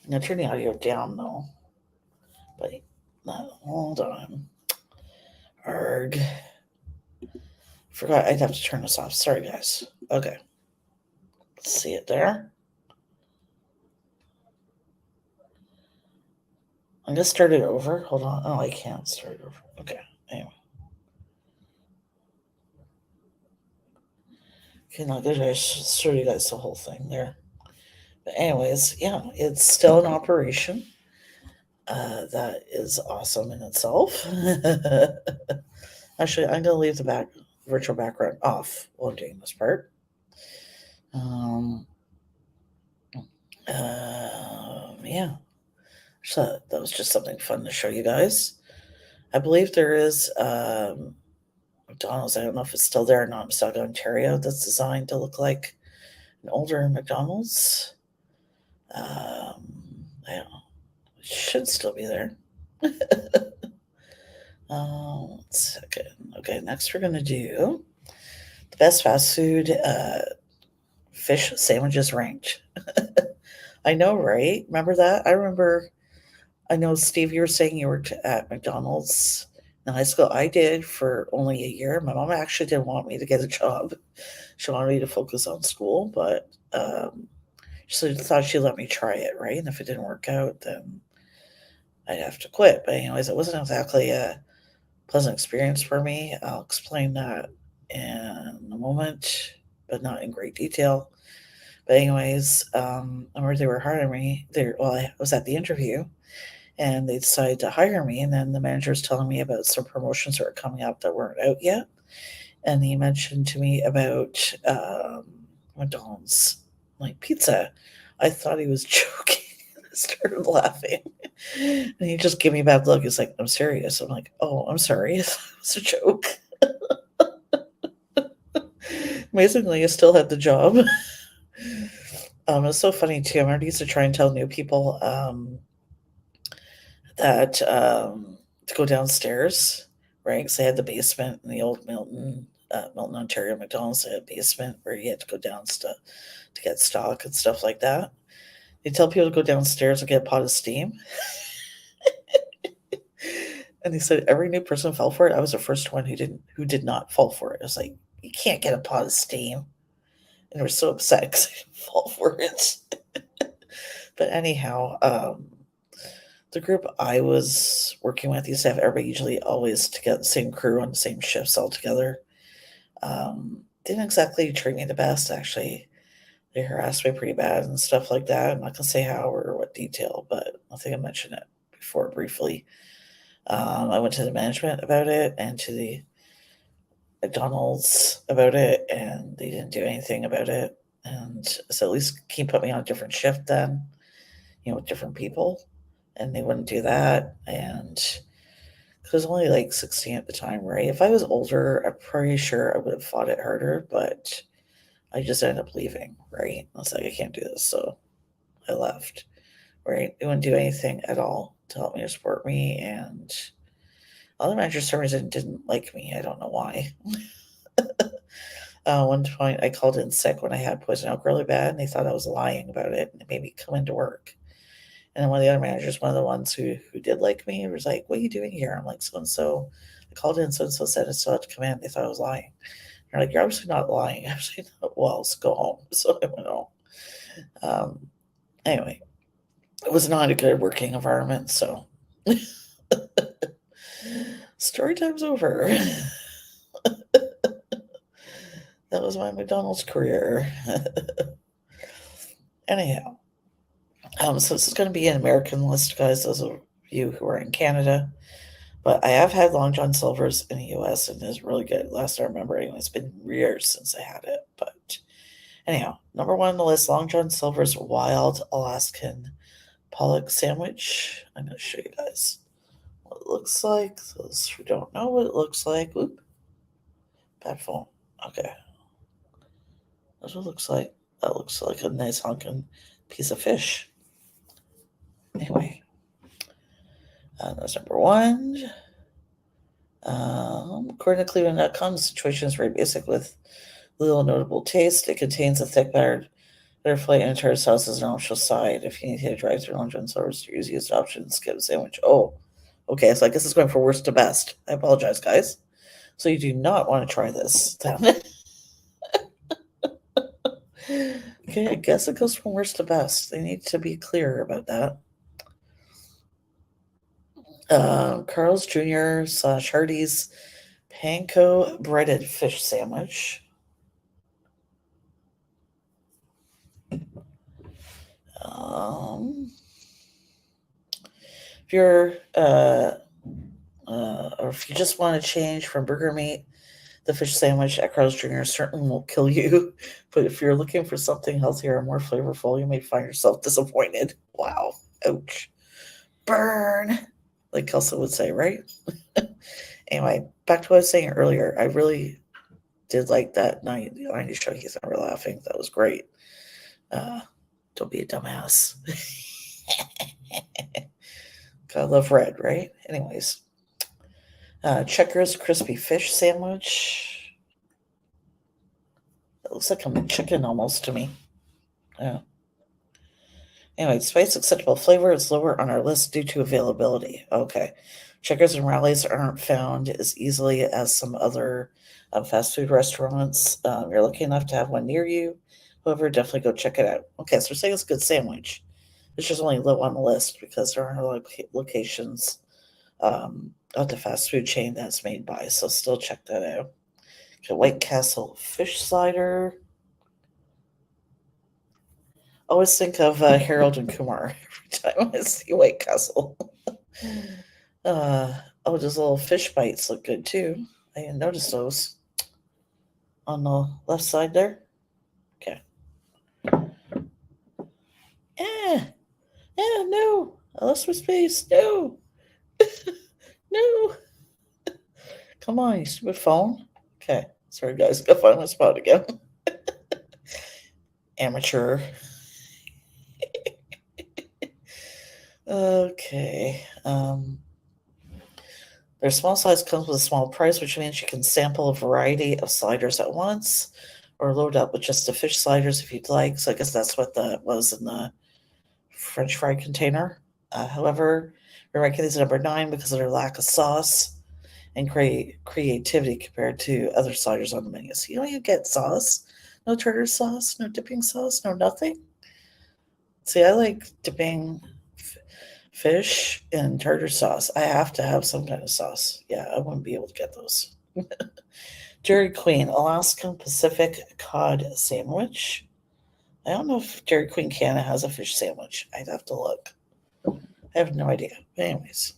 I'm going to turn the audio down though. But hold on. Arg. Forgot I'd have to turn this off. Sorry, guys. Okay. See it there? I'm going to start it over. Hold on. Oh, I can't start it over. Okay. Anyway. Okay, now I'm going to show you guys the whole thing there. But anyways, yeah, it's still in operation. That is awesome in itself. Actually, I'm going to leave the virtual background off while I'm doing this part. Yeah. So that was just something fun to show you guys. I believe there is McDonald's. I don't know if it's still there or not in Mississauga, Ontario. That's designed to look like an older McDonald's. I don't know. It should still be there. One second. Okay, next we're gonna do the best fast food fish sandwiches ranked. I know, right? Remember that? I know, Steve, you were saying you worked at McDonald's in high school. I did for only a year. My mom actually didn't want me to get a job. She wanted me to focus on school, but she thought she'd let me try it, right? And if it didn't work out, then I'd have to quit. But anyways, it wasn't exactly a pleasant experience for me. I'll explain that in a moment, but not in great detail. But anyways, I remember they were hiring me. I was at the interview, and they decided to hire me. And then the manager was telling me about some promotions that were coming up that weren't out yet. And he mentioned to me about McDonald's, like pizza. I thought he was joking. I started laughing. And he just gave me a bad look. He's like, I'm serious. I'm like, oh, I'm sorry. It was a joke. Amazingly, I still had the job. It's so funny too. I remember I used to try and tell new people that to go downstairs, right? Because they had the basement in the old Milton, Ontario McDonald's. They had a basement where you had to go down to get stock and stuff like that. They tell people to go downstairs and get a pot of steam. And they said every new person fell for it. I was the first one who did not fall for it. I was like, you can't get a pot of steam. And they were so upset because I didn't fall for it. But anyhow, the group I was working with used to have everybody usually always together, the same crew on the same shifts all together. Didn't exactly treat me the best, actually. They harassed me pretty bad and stuff like that. I'm not going to say how or what detail, but I think I mentioned it before briefly. I went to the management about it and to the McDonald's about it, and they didn't do anything about it. And so at least can you put me on a different shift then, with different people? And they wouldn't do that. And because I was only like 16 at the time, right? If I was older, I'm pretty sure I would have fought it harder, but I just ended up leaving, right? I was like, I can't do this. So I left, right? They wouldn't do anything at all to help me or support me. And other managers for some reason didn't like me. I don't know why. One point I called in sick when I had poison oak really bad, and they thought I was lying about it, and they made me come into work. And then one of the other managers, one of the ones who did like me, was like, what are you doing here? I'm like, so-and-so. I called in, so-and-so said I still had to come in. They thought I was lying. They're like, you're obviously not lying. I was like, well, let's go home. So I went home. Anyway, it was not a good working environment, so story time's over. That was my McDonald's career. Anyhow, so this is going to be an American list, guys, those of you who are in Canada. But I have had Long John Silver's in the US, and it's really good. Last I remember, anyway, it's been years since I had it. But anyhow, number one on the list, Long John Silver's Wild Alaskan Pollock Sandwich. I'm going to show you guys what it looks like. Those who don't know what it looks like. Whoop. Bad phone. Okay. That's what it looks like. That looks like a nice honking piece of fish. Anyway, that's number one. According to Cleveland.com, the situation is very basic with little notable taste. It contains a thick battered butterfly and tartar sauce as an optional side. If you need to drive through Long John Silver's, your easiest option, skip a sandwich. Oh, okay. So I guess it's going for worst to best. I apologize, guys. So you do not want to try this. Okay, I guess it goes from worst to best. They need to be clear about that. Carl's Jr. / Hardee's panko breaded fish sandwich. If you're or if you just want to change from burger meat, the fish sandwich at Carl's Jr. certainly won't kill you. But if you're looking for something healthier and more flavorful, you may find yourself disappointed. Wow. Ouch. Burn. Like Kelso would say, right? Anyway, back to what I was saying earlier. I really did like that 90 show. He's Never Laughing. That was great. Don't be a dumbass. Gotta love red, right? Anyways. Checkers crispy fish sandwich. It looks like a McChicken almost to me. Yeah. Anyway, spice acceptable flavor is lower on our list due to availability. Okay. Checkers and Rallies aren't found as easily as some other fast food restaurants. You're lucky enough to have one near you. However, definitely go check it out. Okay, so we're saying it's a good sandwich. It's just only low on the list because there aren't a lot of locations of the fast food chain that's made by. So still check that out. Okay, White Castle fish slider. Always think of Harold and Kumar every time I see White Castle. Those little fish bites look good too. I didn't notice those on the left side there. Okay. No. I lost my space. No. No. Come on, you stupid phone. Okay. Sorry, guys. Gotta find my spot again. Amateur. Okay. Their small size comes with a small price, which means you can sample a variety of sliders at once or load up with just the fish sliders if you'd like. So I guess that's what that was in the French fry container. However, we're ranking these at number 9 because of their lack of sauce and creativity compared to other sliders on the menu. So you don't even get sauce. No tartar sauce, no dipping sauce, no nothing. See, I like dipping fish in tartar sauce. I have to have some kind of sauce. Yeah, I wouldn't be able to get those. Dairy Queen Alaskan Pacific Cod Sandwich. I don't know if Dairy Queen Canada has a fish sandwich. I'd have to look. I have no idea. But anyways.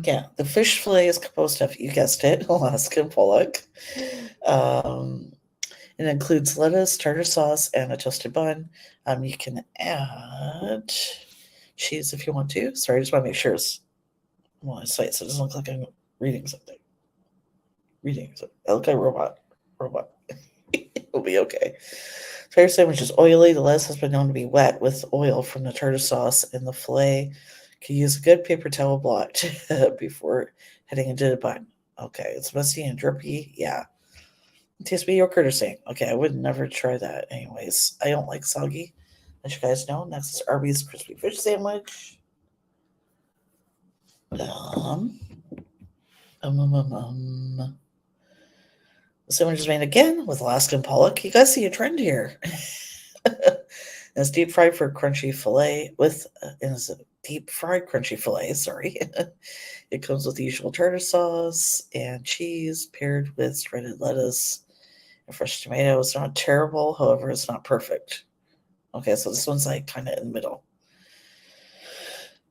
Yeah, the fish fillet is composed of, you guessed it, Alaskan pollock. It includes lettuce, tartar sauce, and a toasted bun. You can add cheese if you want to. Sorry, I just want to make sure it's on my site so it doesn't look like I'm reading something. I look like a robot. It'll be okay. Tartar sandwich is oily. The lettuce has been known to be wet with oil from the tartar sauce, and the fillet can use a good paper towel blot before heading into the bun. Okay, it's messy and drippy. Yeah. It tastes mediocre to saying. Okay, I would never try that. Anyways, I don't like soggy, as you guys know. Next is Arby's crispy fish sandwich. This Someone just made again with Alaskan pollock. You guys see a trend here. It's deep fried for crunchy fillet with it's a deep fried crunchy fillet. Sorry, it comes with the usual tartar sauce and cheese paired with shredded lettuce and fresh tomato. It's not terrible, however, it's not perfect. Okay, so this one's like kind of in the middle.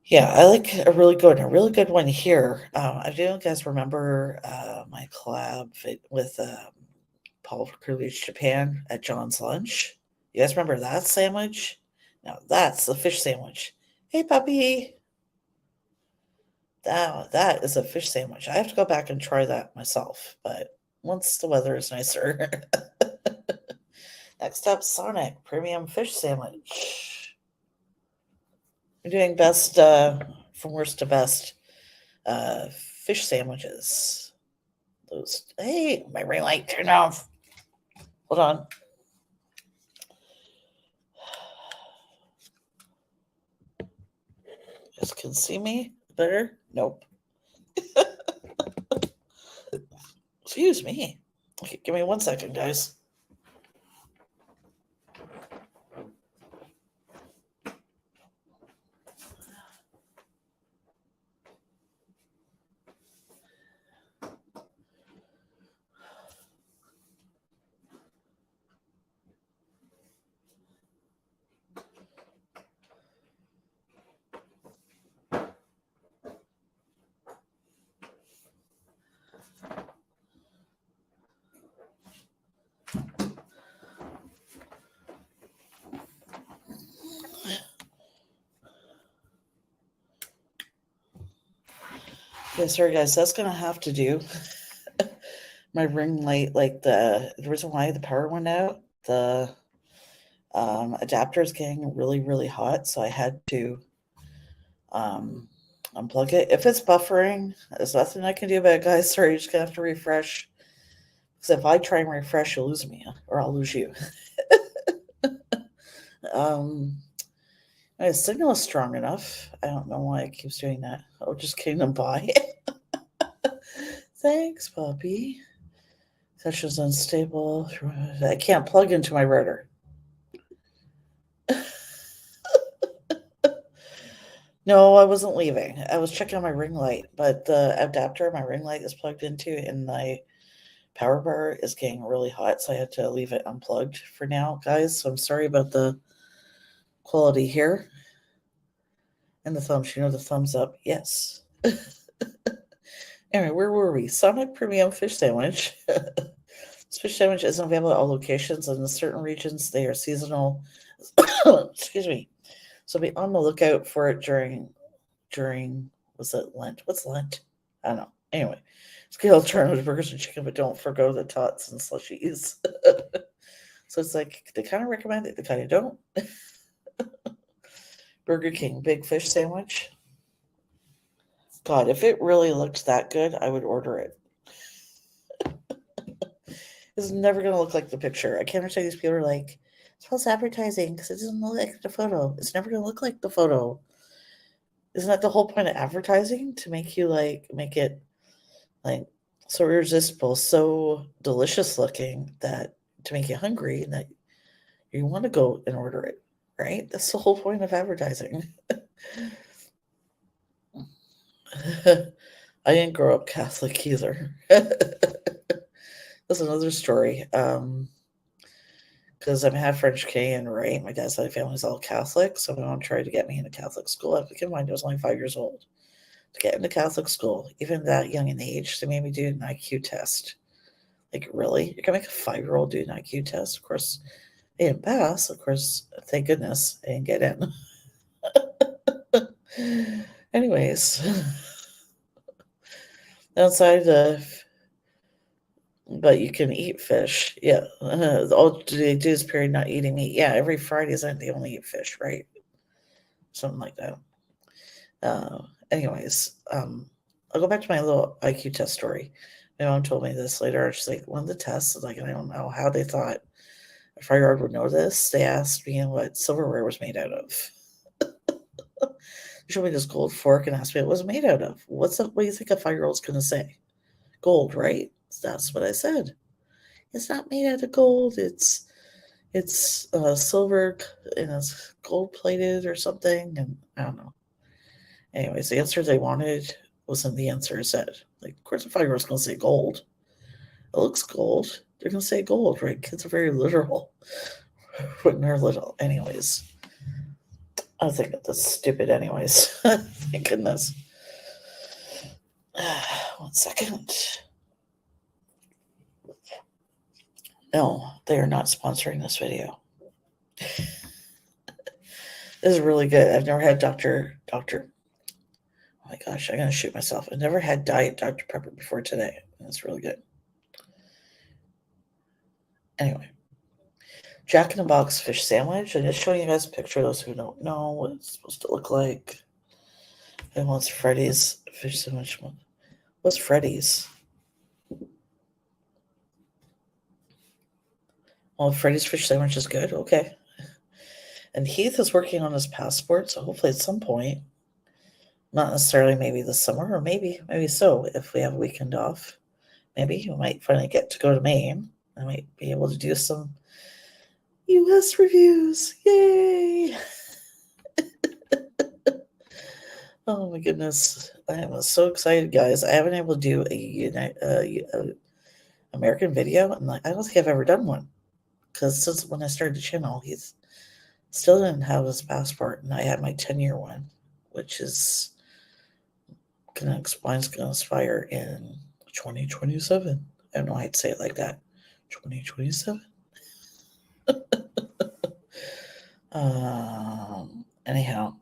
Yeah, I like a really good one here. I do guys remember my collab with Paul Curly's Japan at John's Lunch. You guys remember that sandwich? Now that's the fish sandwich. Hey puppy, that is a fish sandwich. I have to go back and try that myself, but once the weather is nicer. Next up, Sonic Premium Fish Sandwich. We're doing best from worst to best fish sandwiches. Those. Hey, my ring light turned off. Hold on. You guys can see me better? Nope. Excuse me. Okay, give me 1 second, guys. Yeah, sorry guys, that's gonna have to do. My ring light, like the reason why the power went out, the adapter is getting really hot, so I had to unplug it. If it's buffering, there's nothing I can do about it, guys. Sorry, you're just gonna have to refresh. Because if I try and refresh, you'll lose me, or I'll lose you. My signal is strong enough. I don't know why it keeps doing that. Oh, just Kingdom by. Thanks, puppy. Session's unstable. I can't plug into my router. No, I wasn't leaving. I was checking on my ring light, but the adapter my ring light is plugged into in my power bar is getting really hot, so I had to leave it unplugged for now, guys. So I'm sorry about the quality here. And the thumbs, the thumbs up. Yes. Anyway, where were we? Sonic Premium Fish Sandwich. This fish sandwich isn't available at all locations, and in certain regions they are seasonal. Excuse me. So be on the lookout for it during was it Lent? What's Lent? I don't know. Anyway, it's good alternative burgers and chicken, but don't forgo the tots and slushies. So it's like they kind of recommend it, they kind of don't. Burger King big fish sandwich. God, if it really looked that good, I would order it. It's never going to look like the picture. I can't understand these people are like, it's false advertising because it doesn't look like the photo. It's never going to look like the photo. Isn't that the whole point of advertising? To make you make it like so irresistible, so delicious looking that to make you hungry and that you want to go and order it, right? That's the whole point of advertising. I didn't grow up Catholic either. That's another story. Because I'm half French Canadian, right? My dad's side of the family's all Catholic, so my mom tried to get me into Catholic school. I keep in mind I was only 5 years old. To get into Catholic school, even that young in age, they made me do an IQ test. Like, really? You're gonna make a 5-year-old do an IQ test? Of course, I didn't pass. Of course, thank goodness I didn't get in. Anyways, outside of, but you can eat fish. Yeah, all they do is period not eating meat. Yeah, every Friday isn't they only eat fish, right? Something like that. Anyways, I'll go back to my little IQ test story. My mom told me this later. She's like, one of the tests, like, I don't know how they thought a 5-year-old would know this. They asked me what silverware was made out of. She showed me this gold fork and asked me what it was made out of. What do you think a 5-year-old's going to say? Gold, right? That's what I said. It's not made out of gold. It's silver and it's gold plated or something. And I don't know. Anyways, the answer they wanted wasn't the answer it said. Like, of course, if I was going to say gold, it looks gold. They're going to say gold, right? Kids are very literal when they're little. Anyways, I think that's stupid. Anyways, thank goodness. 1 second. No, they are not sponsoring this video. This is really good. I've never had Dr. Oh my gosh, I'm gonna shoot myself. I've never had Diet Dr. Pepper before today. It's really good. Anyway, Jack in the Box fish sandwich. I'm just showing you guys a picture of those who don't know what it's supposed to look like. And what's Freddy's fish sandwich? What's Freddy's? Well, Freddy's fish sandwich is good. Okay. And Heath is working on his passport, so hopefully at some point, not necessarily maybe this summer, or maybe so, if we have a weekend off, maybe we might finally get to go to Maine. I might be able to do some U.S. reviews. Yay! Oh my goodness. I am so excited, guys. I haven't been able to do a American video, and I don't think I've ever done one. Because since when I started the channel, he's still didn't have his passport, and I had my 10-year one, which is gonna expire in 2027. I don't know why I'd say it like that. 2027. Anyhow,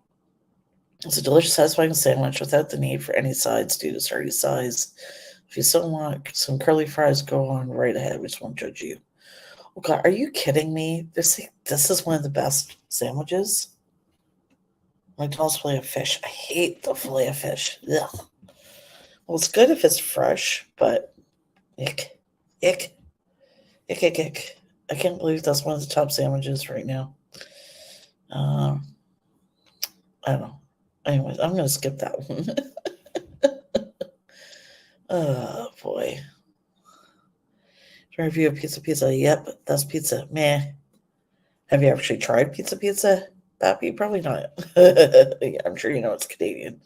it's a delicious, satisfying sandwich without the need for any sides due to serving size. If you still want some curly fries, go on right ahead. We just won't judge you. Oh God, are you kidding me? This is one of the best sandwiches. McDonald's filet of fish. I hate the filet of fish. Ugh. Well, it's good if it's fresh, but ick. I can't believe that's one of the top sandwiches right now. I don't know. Anyways, I'm going to skip that one. Oh, boy. Review of pizza. Yep, that's pizza. Meh. Have you actually tried pizza? Pappy? Probably not. Yeah, I'm sure you know it's Canadian.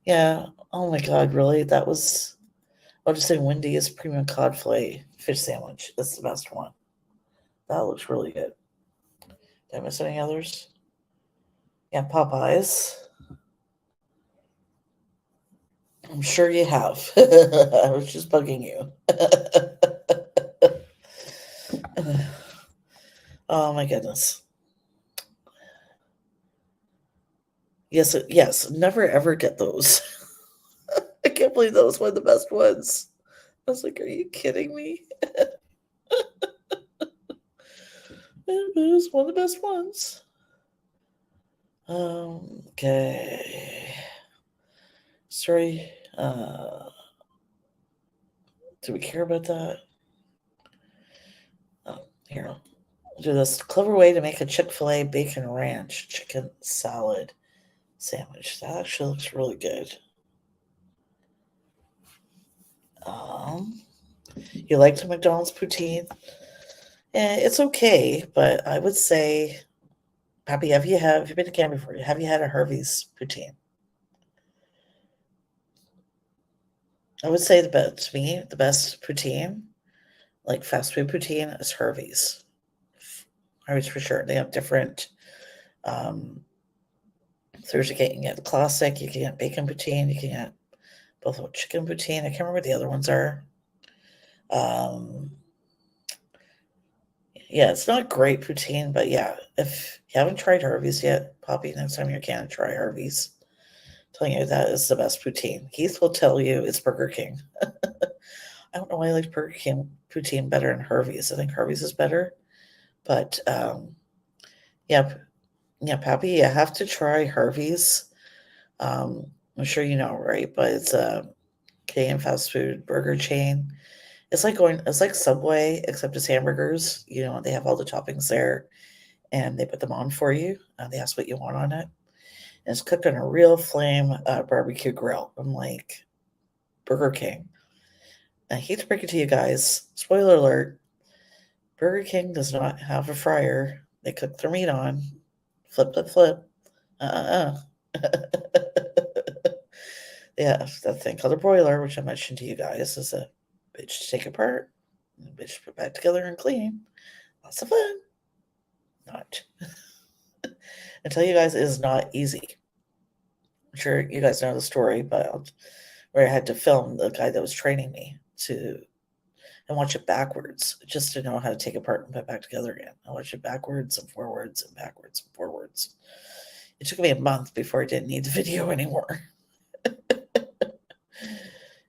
Yeah. Oh my God, really? That was... I'll just say Wendy's premium cod fillet fish sandwich. That's the best one. That looks really good. Did I miss any others? Yeah, Popeyes. I'm sure you have. I was just bugging you. Oh my goodness. Yes. Never ever get those. I can't believe that was one of the best ones. I was like, are you kidding me? It was one of the best ones. Okay. Sorry. Do we care about that? Here. I'll do this. Clever way to make a Chick-fil-A bacon ranch chicken salad sandwich. That actually looks really good. You like the McDonald's poutine? It's okay, but I would say, Pappy, have you been to Canada before? Have you had a Harvey's poutine? I would say to me, the best poutine, like fast food poutine, is Harvey's. Harvey's for sure. They have different. So you can get the classic, you can get bacon poutine, you can get buffalo chicken poutine. I can't remember what the other ones are. Yeah, it's not great poutine, but yeah, if you haven't tried Harvey's yet, Poppy, next time you're in Canada, try Harvey's. I'm telling you, that is the best poutine. Heath will tell you it's Burger King. I don't know why I like Burger King poutine better than Harvey's. I think Harvey's is better. But yeah, Pappy, you have to try Harvey's. I'm sure you know, right? But it's a Canadian fast food burger chain. It's like Subway, except it's hamburgers. You know, they have all the toppings there, and they put them on for you. They ask what you want on it. And it's cooked on a real flame barbecue grill, unlike Burger King. I hate to break it to you guys. Spoiler alert. Burger King does not have a fryer they cook their meat on. Flip, flip, flip. Yeah, that thing called a broiler, which I mentioned to you guys, is a bitch to take apart, a bitch to put back together and clean. Lots of fun. Not. I tell you guys, it is not easy. I'm sure you guys know the story, but where I had to film the guy that was training me to and watch it backwards just to know how to take it apart and put it back together again. I watched it backwards and forwards and backwards and forwards. It took me a month before I didn't need the video anymore.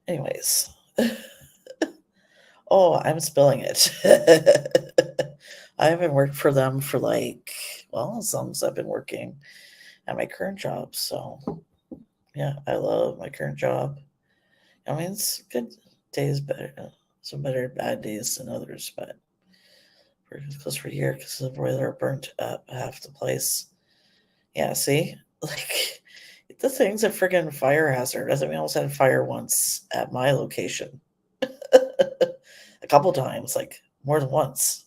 Anyways. Oh, I'm spilling it. I haven't worked for them for as long as I've been working at my current job. So, yeah, I love my current job. I mean, it's good days, better, some better bad days than others, but we're close for a year because the boiler burnt up half the place. Yeah, see? Like, the thing's a friggin' fire hazard. I think we almost had a fire once at my location. A couple times, like more than once.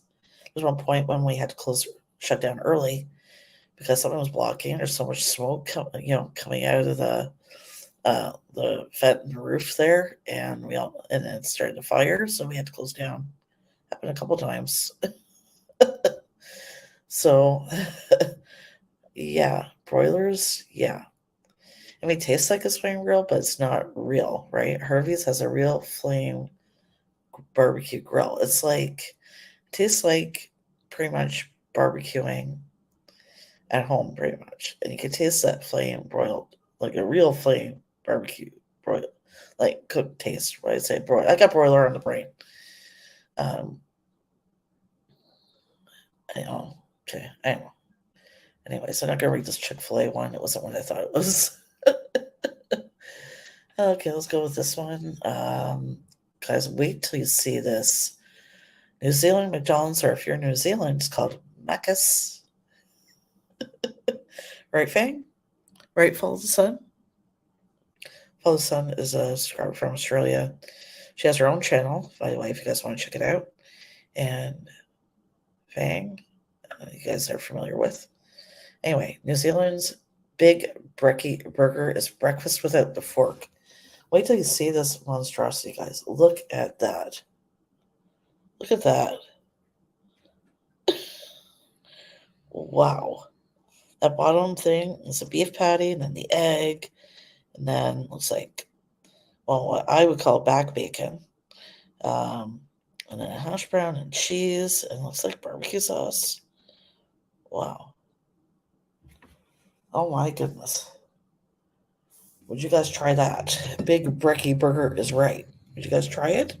There was one point when we had to shut down early because something was blocking. There's so much smoke, coming out of the vent and the roof there, and then it started to fire, so we had to close down. Happened a couple times. So, yeah, broilers, yeah. I mean, it tastes like it's flame grill, but it's not real, right? Harvey's has a real flame barbecue grill. Tastes like pretty much barbecuing at home, pretty much. And you can taste that flame broiled, like a real flame barbecue broiled, like cooked taste. What I say, broil. I got broiler on the brain. I know. Okay, I know. Anyways, I'm not gonna read this Chick-fil-A one. It wasn't what I thought it was. Okay, let's go with this one. Guys, wait till you see this. New Zealand McDonald's, or if you're in New Zealand, it's called Macca's. Right, Fang? Right, Follow the Sun? Follow the Sun is a subscriber from Australia. She has her own channel, by the way, if you guys want to check it out. And Fang, you guys are familiar with. Anyway, New Zealand's Big Brekkie Burger is breakfast without the fork. Wait till you see this monstrosity, guys. Look at that. Look at that. Wow. That bottom thing is a beef patty, and then the egg, and then looks like, what I would call back bacon. And then a hash brown and cheese, and looks like barbecue sauce. Wow. Oh my goodness. Would you guys try that? Big Brekkie Burger is right. Would you guys try it?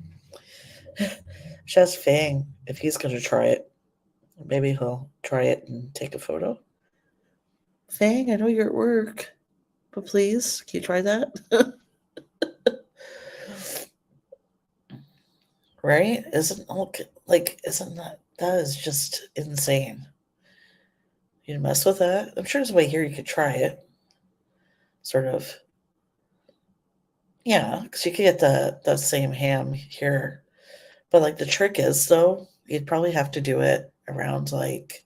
Chef Fang, if he's going to try it, maybe he'll try it and take a photo. Fang, I know you're at work, but please, can you try that? Right? Isn't that is just insane. You mess with that? I'm sure there's a way here you could try it. Sort of. Yeah, because you could get the same ham here. But like the trick is though, you'd probably have to do it around like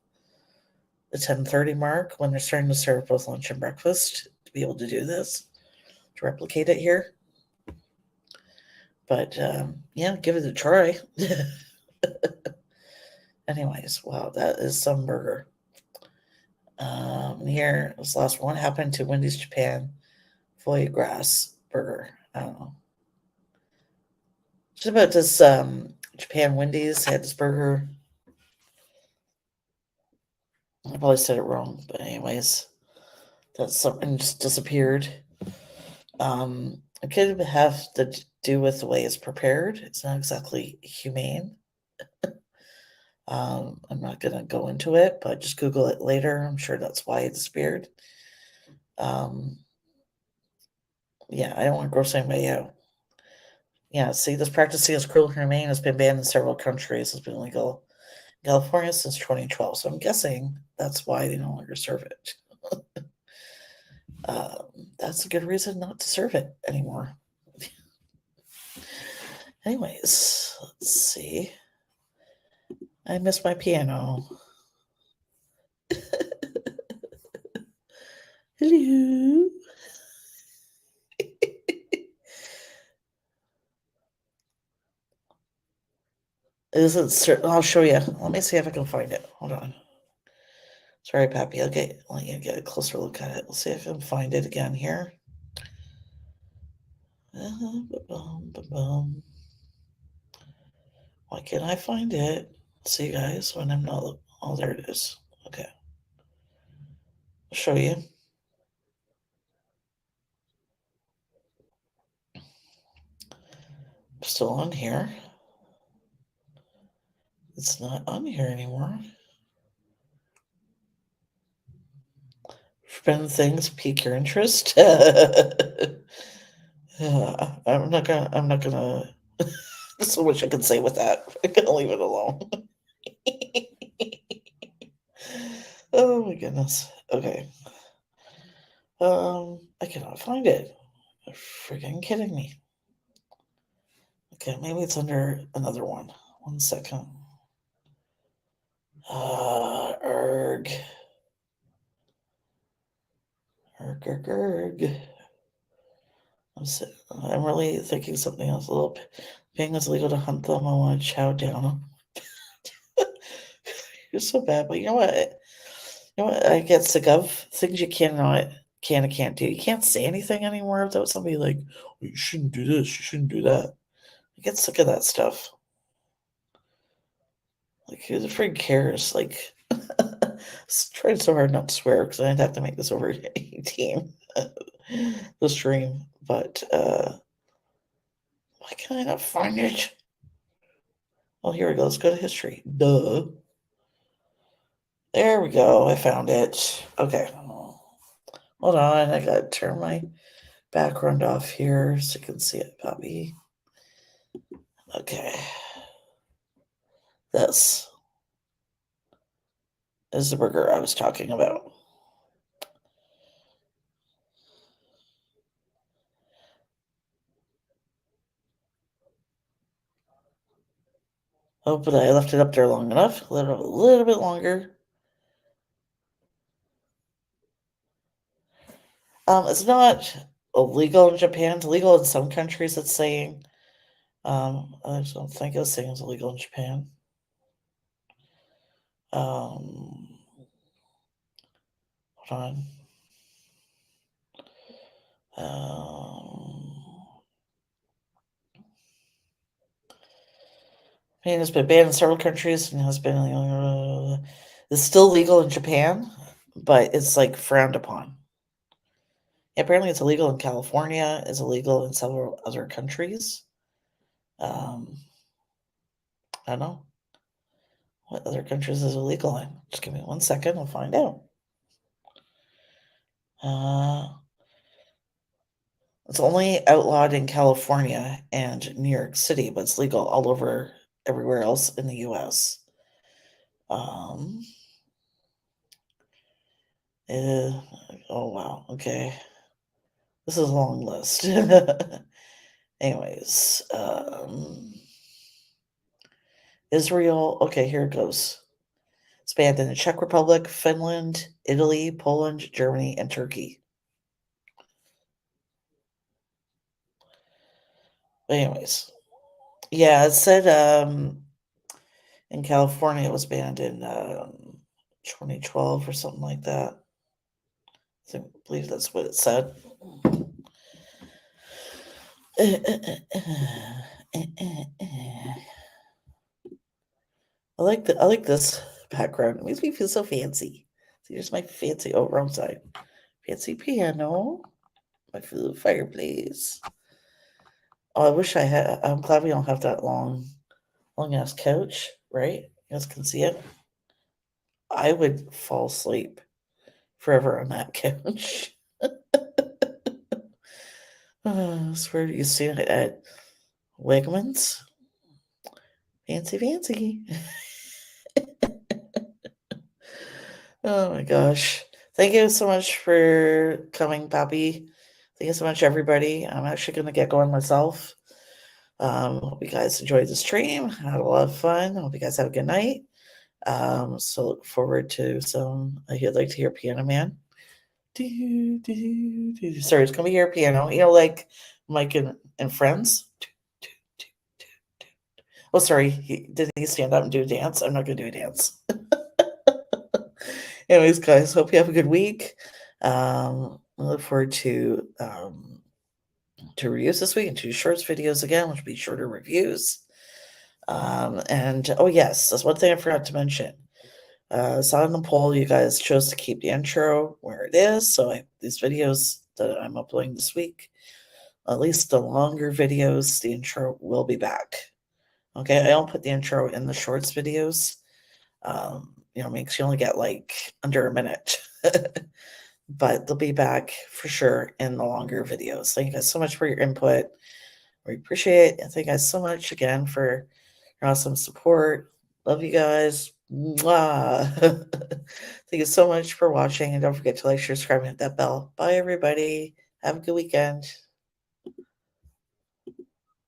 the 10:30 mark when they're starting to serve both lunch and breakfast to be able to do this, to replicate it here. But yeah, give it a try. Anyways, wow, that is some burger. Here, this last one happened to Wendy's Japan foie gras burger. I don't know. Just about this Japan Wendy's had this burger. I probably said it wrong, but anyways, that something just disappeared. It could have to do with the way it's prepared. It's not exactly humane. I'm not gonna go into it, but just Google it later. I'm sure that's why it disappeared. Yeah, I don't want to gross anybody out. Yeah, see, this practice against cruel and humane has been banned in several countries. It's been illegal in California since 2012. So I'm guessing that's why they no longer serve it. That's a good reason not to serve it anymore. Anyways, let's see. I miss my piano. Hello. Isn't certain. I'll show you. Let me see if I can find it. Hold on. Sorry, Pappy. I'll let you get a closer look at it. We'll see if I can find it again here. Why can't I find it? See, guys, when I'm not. Oh, there it is. Okay. I'll show you. Still on here. It's not on here anymore. Friend things pique your interest. I'm not gonna. There's so much I can say with that. I'm gonna leave it alone. Oh my goodness. Okay. I cannot find it. You're freaking kidding me. Okay, maybe it's under another one. 1 second. Erg. Erg. I'm really thinking something else. A little being it's legal to hunt them. I want to chow down. You're so bad, but you know what? You know what I get sick of? Things you can and can't do. You can't say anything anymore without somebody like, oh, you shouldn't do this, you shouldn't do that. I get sick of that stuff. Like, who the frig cares? Like, tried so hard not to swear because I'd have to make this over 18, the stream. But, why can I not find it? Oh, here we go. Let's go to history. Duh. There we go. I found it. Okay. Hold on. I gotta turn my background off here so you can see it, Bobby. Okay. This is the burger I was talking about. Oh, but I left it up there long enough. A little bit longer. It's not illegal in Japan. It's legal in some countries, it's saying. I don't think it was saying it's illegal in Japan. Hold on. I mean, it's been banned in several countries and has been. It's still legal in Japan, but it's like frowned upon. Apparently, it's illegal in California. It's illegal in several other countries. I don't know what other countries is illegal in. Just give me 1 second. I'll find out. It's only outlawed in California and New York City, but it's legal all over everywhere else in the U.S. Oh wow. Okay. This is a long list. Anyways, Israel. Okay, here it goes. It's banned in the Czech Republic, Finland, Italy, Poland, Germany, and Turkey. Anyways, yeah, it said in California it was banned in 2012 or something like that. I believe that's what it said. I like this background. It makes me feel so fancy. See, here's my fancy wrong side. Fancy piano. My food fireplace. Oh, I wish I had. I'm glad we don't have that long ass couch, right? You guys can see it. I would fall asleep forever on that couch. I swear you see it at Wegmans. Fancy. Oh my gosh. Thank you so much for coming, Pappy. Thank you so much, everybody. I'm actually going to get going myself. Hope you guys enjoyed the stream. Had a lot of fun. Hope you guys have a good night. So look forward to some. You'd like to hear Piano Man. Sorry, it's gonna be your piano. Like Mike and Friends. Oh, sorry. Did he stand up and do a dance? I'm not gonna do a dance. Anyways, guys, hope you have a good week. I look forward to reviews this week and 2 shorts videos again, which will be shorter reviews. And oh yes, that's one thing I forgot to mention. Saw in the poll you guys chose to keep the intro where it is, so these videos that I'm uploading this week, at least the longer videos, the intro will be back. Okay, I don't put the intro in the shorts videos. Makes you only get like under a minute. But they'll be back for sure in the longer videos. Thank you guys so much for your input. We appreciate it. And thank you guys so much again for your awesome support. Love you guys. Mwah. Thank you so much for watching. And don't forget to like, share, subscribe, and hit that bell. Bye, everybody. Have a good weekend.